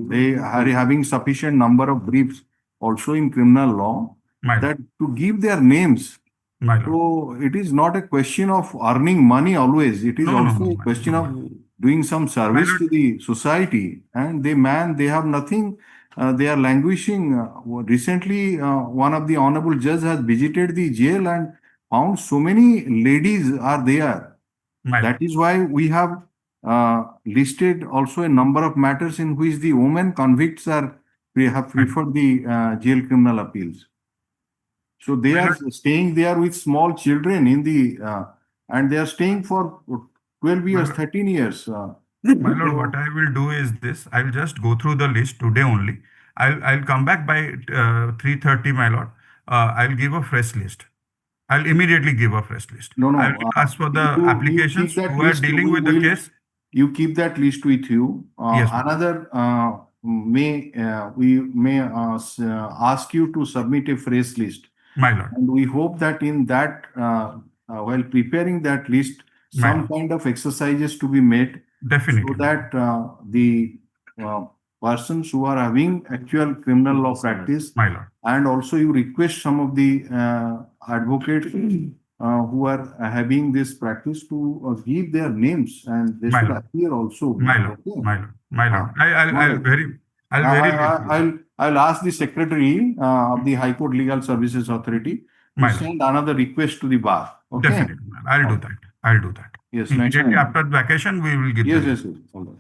they are having sufficient number of briefs also in criminal law, that to give their names. So it is not a question of earning money always. It is also a question of doing some service to the society. And they have nothing. They are languishing. Recently, one of the honorable judge has visited the jail and found so many ladies are there. That is why we have listed also a number of matters in which the women convicts have preferred the jail criminal appeals. So they are staying there with small children in the and they are staying for 12 years, 13 years. My lord, what I will do is this. I will just go through the list today only. I'll come back by 3:30, my lord. I'll give a fresh list. I'll immediately give a fresh list. No. I will ask for the applications keep that who are list, dealing with the case. You keep that list with you. Yes, ma'am. Another we may ask you to submit a fresh list. My lord. And we hope that in that while preparing that list, some kind of exercises to be made. Definitely. So that the persons who are having actual criminal law practice, my lord, and also you request some of the advocates who are having this practice to give their names, and they should appear also. My lord, my lord. I'll ask the secretary of the High Court Legal Services Authority to send another request to the bar. Okay? Definitely, I'll do that. I'll do that. Yes, immediately after vacation, we will give. Yes. All right.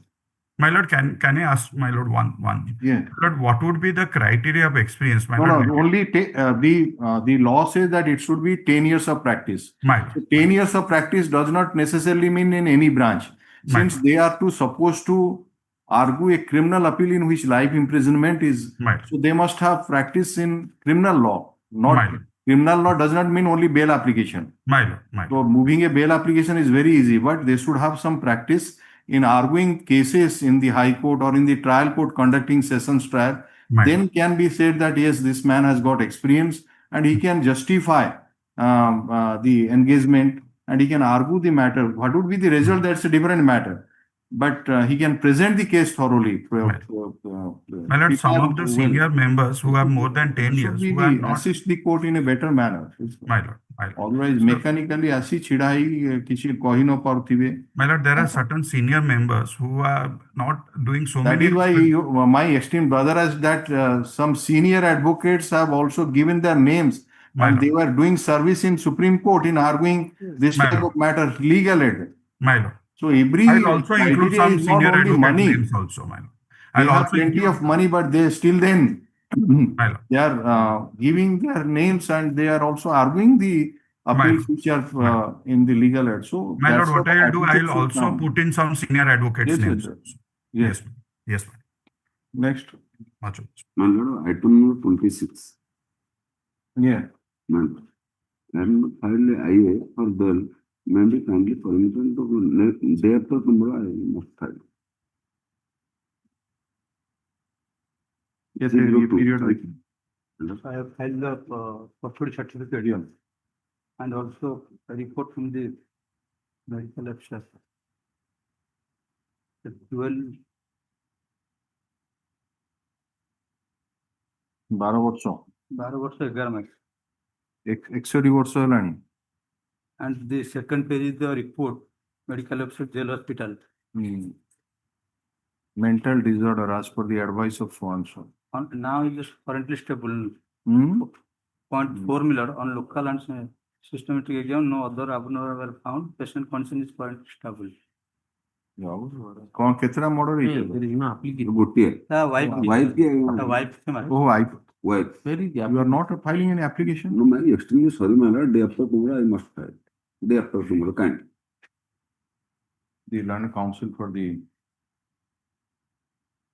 My lord, can I ask, my lord, one? Yeah. Lord, what would be the criteria of experience, my lord? Only the law says that it should be 10 years of practice. My lord. So 10 years of practice does not necessarily mean in any branch. since they are supposed to argue a criminal appeal in which life imprisonment is, so they must have practice in criminal law. Not criminal law does not mean only bail application. So moving a bail application is very easy, but they should have some practice in arguing cases in the High Court or in the trial court conducting sessions trial. Then can be said that yes, this man has got experience and he can justify the engagement and he can argue the matter. What would be the result? That's a different matter. But he can present the case thoroughly. My lord, some of the senior members who have more than 10 years who are not. Assist the court in a better manner. My lord. Otherwise, mechanically, asi chidai kichi kahi no paruthibe. My lord, there are certain senior members who are not doing so That many. is why my esteemed brother has that some senior advocates have also given their names and they were doing service in Supreme Court in arguing this type of matter, legal aid. My lord. So every I'll also include criteria some is not senior only advocate money. names also, my lord. They I'll have also plenty include of money, but they still then they are giving their names and they are also arguing the appeals which are in the legal aid. So my lord, that's what what I'll do, attitude I'll should also come. put in some senior advocates Yes, names. yes, also. yes. Yes, ma'am. Next. Much My lord, item number 26. Yeah. Ma'am, and finally, IA or bill may be kindly permission to day after tomorrow I must file. Yes, period. I have filed the custody certificate and also a report from the medical officer. The 12 12 ବର୍ଷ 12 ବର୍ଷ 11 ମାସ. 61 ବର୍ଷ ହେଲାଣି. And the second page is the report, medical officer, jail hospital. Mental disorder as per the advice of so and so. Now it is currently stable. 0.4 million on local and systematic exam, no other abnormal were found. Patient condition is currently stable. कौन कितना murder है? गोटिए Wife wife Oh, wife. You are not filing any application? No, man, extremely sorry, my lord. Day after tomorrow I must file. Day after tomorrow, kind. The Land Council for the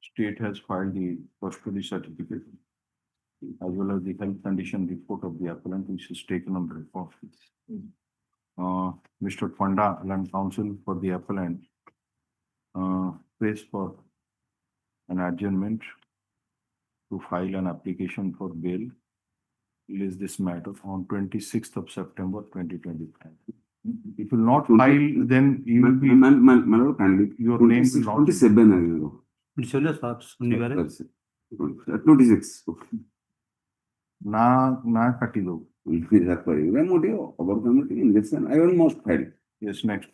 state has filed the custody certificate as well as the health condition report of the appellant, which is taken on record. Mr. Panda, Land Council for the appellant, prays for an adjournment to file an application for bail. Release this matter on 26th of September 2025. If you will not file, then you will be. My lord, kindly. Your name will not. 27 I will go. 26. Okay. Na kati do. I almost file. Yes, next.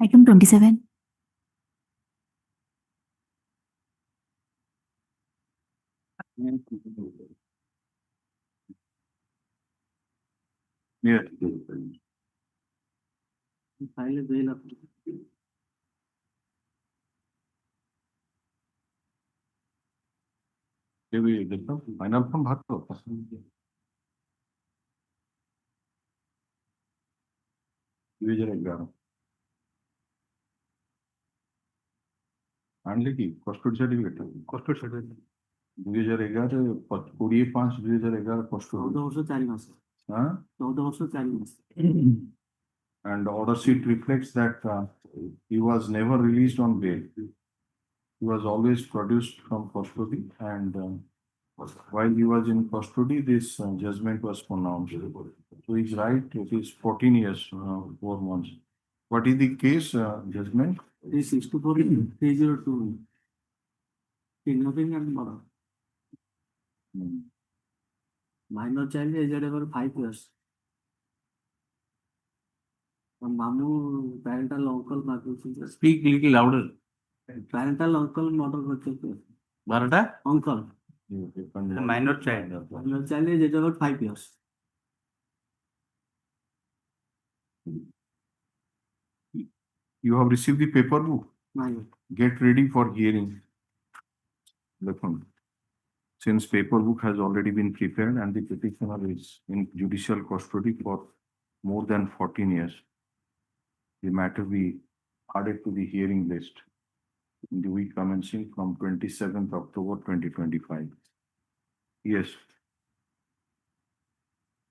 Item 27. Yeah. File bail application. ये भी देखो final form भर दो 2011 आणले की custody certificate 2011 20/5/2011 custody 14 ବର୍ଷ 4 ମାସ. हाँ 14 ବର୍ଷ 4 ମାସ. and the order sheet reflects that he was never released on bail. He was always produced from custody, and while he was in custody, this judgment was pronounced. So he's right, it is 14 years, 4 months. What is the case, judgment? It is 64/302. Kidnapping and murder. Minor child aged over 5 years. Mamu parental uncle murder. Speak little louder. Parental uncle murder करते. Barata? Uncle. Minor child. Minor child aged over 5 years. You have received the paper book. Minor. Get ready for hearing. Look, since paper book has already been prepared and the petitioner is in judicial custody for more than 14 years, the matter be added to the hearing list in the week commencing from 27th October 2025. Yes.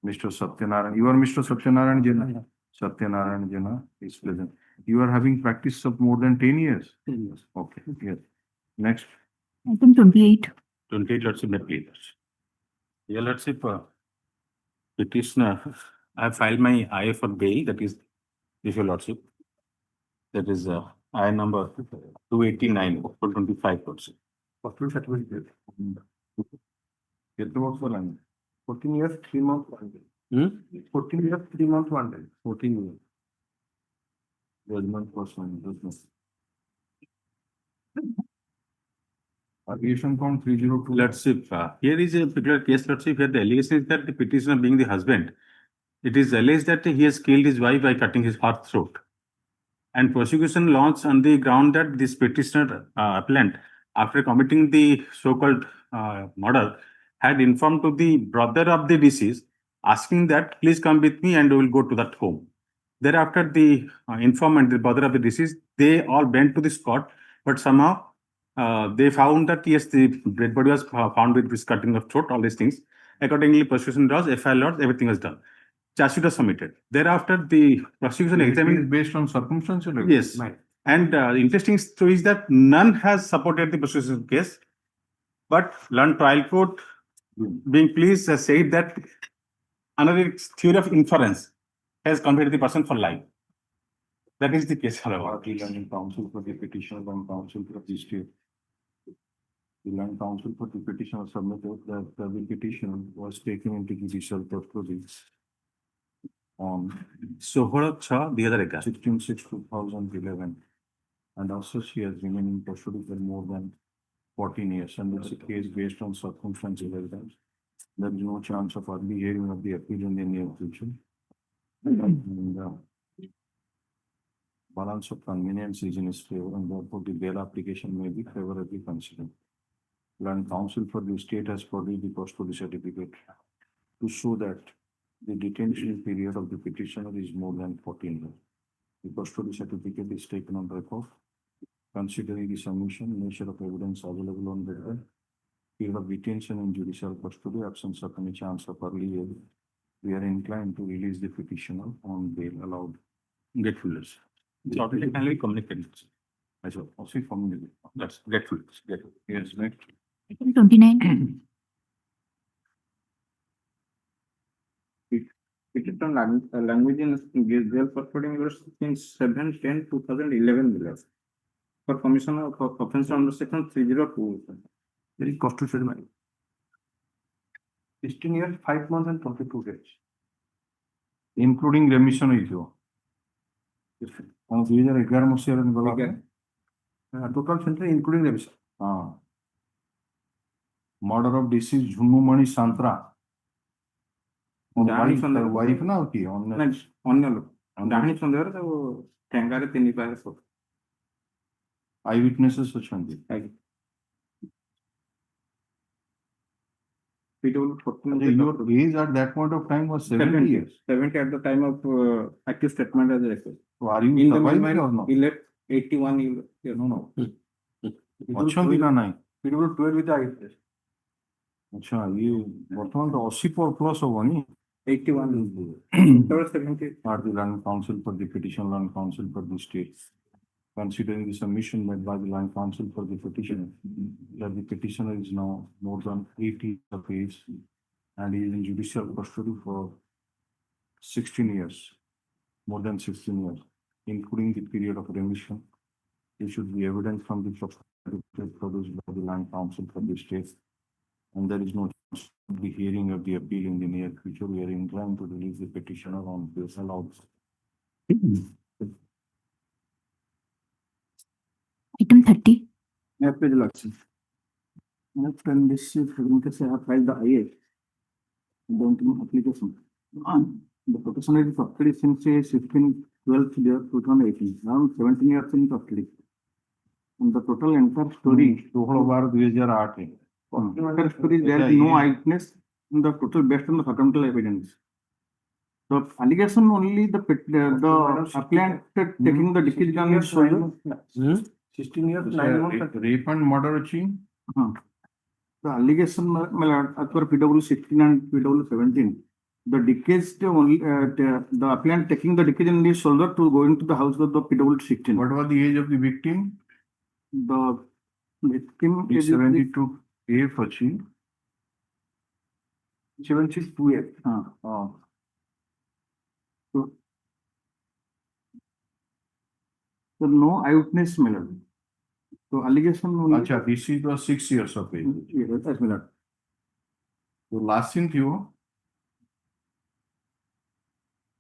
Mr. Satyanarayan, you are Mr. Satyanarayan Jena? Satyanarayan Jena is present. You are having practice of more than 10 years? 10 years. Okay, yes. Next. Item 28. 28, Lordship, may please. Your Lordship, petitioner, I have filed my IA for bail, that is, if your Lordship, that is IA number 289 for 25, Lordship. Hospital certificate. Get the work for land. 14 years, 3 months, 1 day. 14 years, 3 months, 1 day. 14 years. Judgment was on business. Allegation count 302. Lordship, here is a particular case, Lordship, where the allegation is that the petitioner being the husband, it is alleged that he has killed his wife by cutting her throat. And prosecution launched on the ground that this petitioner appellant, after committing the so-called murder, had informed to the brother of the deceased, asking that please come with me and we will go to that home. Thereafter, the informant, the brother of the deceased, they all went to the spot, but somehow they found that yes, the dead body was found with this cutting of throat, all these things. Accordingly, prosecution laws, FIR laws, everything was done. Charge sheet was submitted. Thereafter, the prosecution examined based on circumstances. Yes. And interesting story is that none has supported the prosecution case, but London Trial Court, being pleased, has said that another theory of inference has convicted the person for life. That is the case, however. The Land Council for the petitioner and counsel for the state. The Land Council for the petitioner submitted that the petition was taken into judicial custody on 16/6/2011, and also she has remained in custody for more than 14 years, and it's a case based on circumstantial evidence. There is no chance of early hearing of the appeal in the near future. And balance of convenience is in his favor, and therefore the bail application may be favorably considered. Land Council for the state has produced the custody certificate to show that the detention period of the petitioner is more than 14 years. The custody certificate is taken on record, considering the submission, nature of evidence available on record, period of detention in judicial custody, absence of any chance of early hearing. We are inclined to release the petitioner on bail allowed. Grateful. It's automatically communicated. As well, also from the. That's grateful. Yes, next. Item 29. Petition language in jail proceeding since 7/10/2011 for commission of offence under section 302. There is constitutional. 16 years, 5 months and 22 days. Including remission is your. On 2011 मसीहाରେ गला Total sentence including remission. Murder of deceased Jhunumani Santra. Wife ना की अन्य लोग डाहनी संदेहରେ ତାକୁ ଠେଙ୍ଗାରେ 3 ପାରେ ସବୁ eye witnesses ଅଛନ୍ତି. Your age at that point of time was 70 years. 70 at the time of active statement as a record. So are you in the surviving meanwhile, or not? he left 81 years. No. ଅଛନ୍ତି ନା ନାହିଁ? People 12 with the eyes. अच्छा ये वर्तमान तो 80 पर plus होगा 81. 70. Are the Land Council for the petition, Land Council for the state, considering the submission made by the Land Council for the petitioner, that the petitioner is now more than 80 of age and he is in judicial custody for 16 years, more than 16 years, including the period of remission. There should be evidence from the certificate produced by the Land Council for the state, and there is no chance of the hearing of the appeal in the near future. We are inclined to release the petitioner on bail allowed. Item 30. Next page, Lakshmi. Next, and this is have filed the IA. Don't know application. The petitioner is custody since 16/12/2018. Around 17 years in custody. And the total entire story. 2008. Entire story, there is no eyewitness in the total based on the circumstantial evidence. The allegation only the applicant taking the decision on his shoulder. 16 years, 9 months. Rape and murder achieving. The allegation, as per PW 16 and PW 17, the decades only the applicant taking the decade on his shoulder to go into the house of the PW 16. What was the age of the victim? The victim is 72 age achieved. 72 age. So no eyewitness melody. So allegation only. Acha, this is the 6 years of age. Yes, that's melody. So last thing you,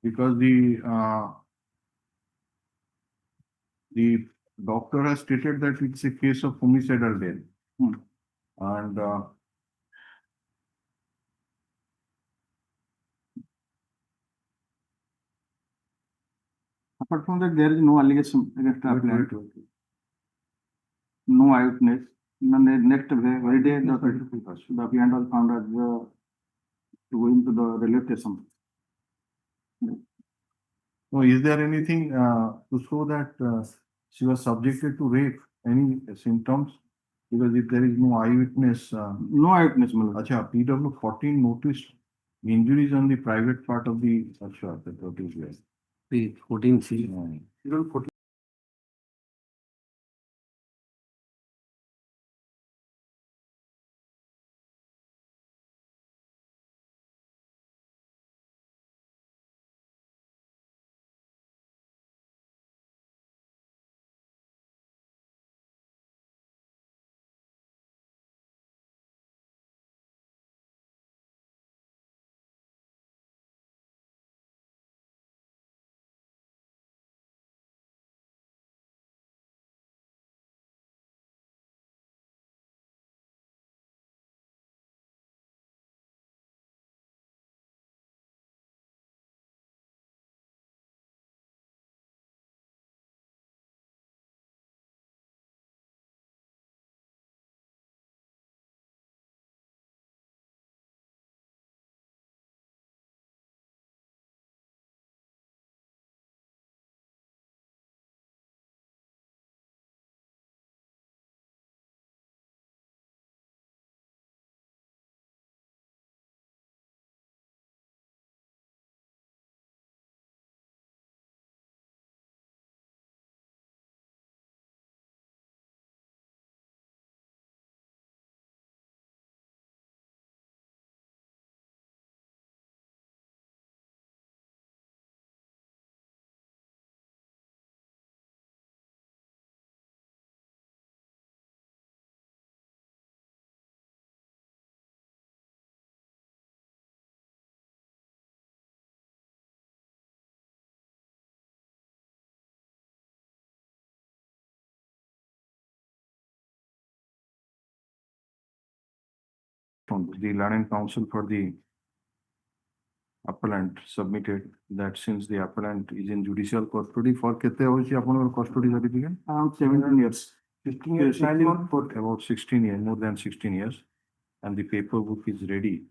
because the doctor has stated that it's a case of homicidal death. And apart from that, there is no allegation against the applicant. No eyewitness. And the next very day, the applicant was found as going to the railway station. So, is there anything to show that she was subjected to rape? Any symptoms? Because if there is no eyewitness, no eyewitness. Acha, PW 14 noticed injuries on the private part of the Acha, that is where. The 14C. PW 14. The learning counsel for the appellant submitted that since the appellant is in judicial custody for kete hoichi apanor custody certificate around 17 years, 15 years, 9 months, for about 16 years, more than 16 years, and the paperwork is ready.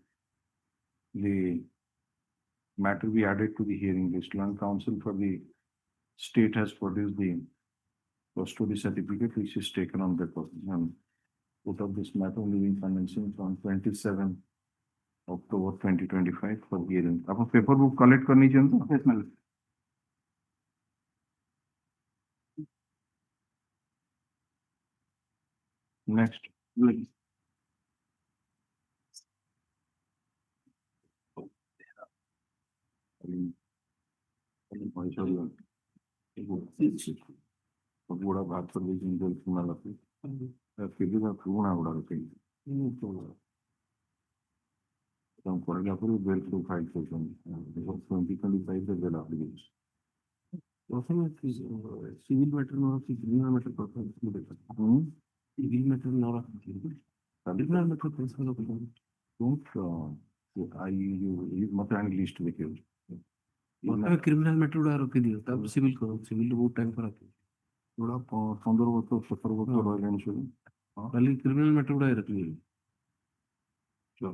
The matter be added to the hearing list. Learning counsel for the state has produced the custody certificate which is taken on record. Out of this matter, leaving financing from 27 October 2025 for hearing. Apan paperwork collect karni chahiye to? Yes, ma'am. Next. बूढ़ा बात कर लीजिए इंजल सुना लगे फिर भी मैं पूरा उड़ा रखे तो हम करेंगे फिर बेल टू फाइल कर देंगे 2025 the bill application civil matter no criminal matter civil matter no criminal matter don't you मत आने लिस्ट देखिए क्रिमिनल मैटर उड़ा रोके दियो तब सिविल करो सिविल बहुत टाइम पर आते थोड़ा 15 वर्ष 17 वर्ष रॉयल इंश्योरेंस खाली क्रिमिनल मैटर उड़ा रख लियो चलो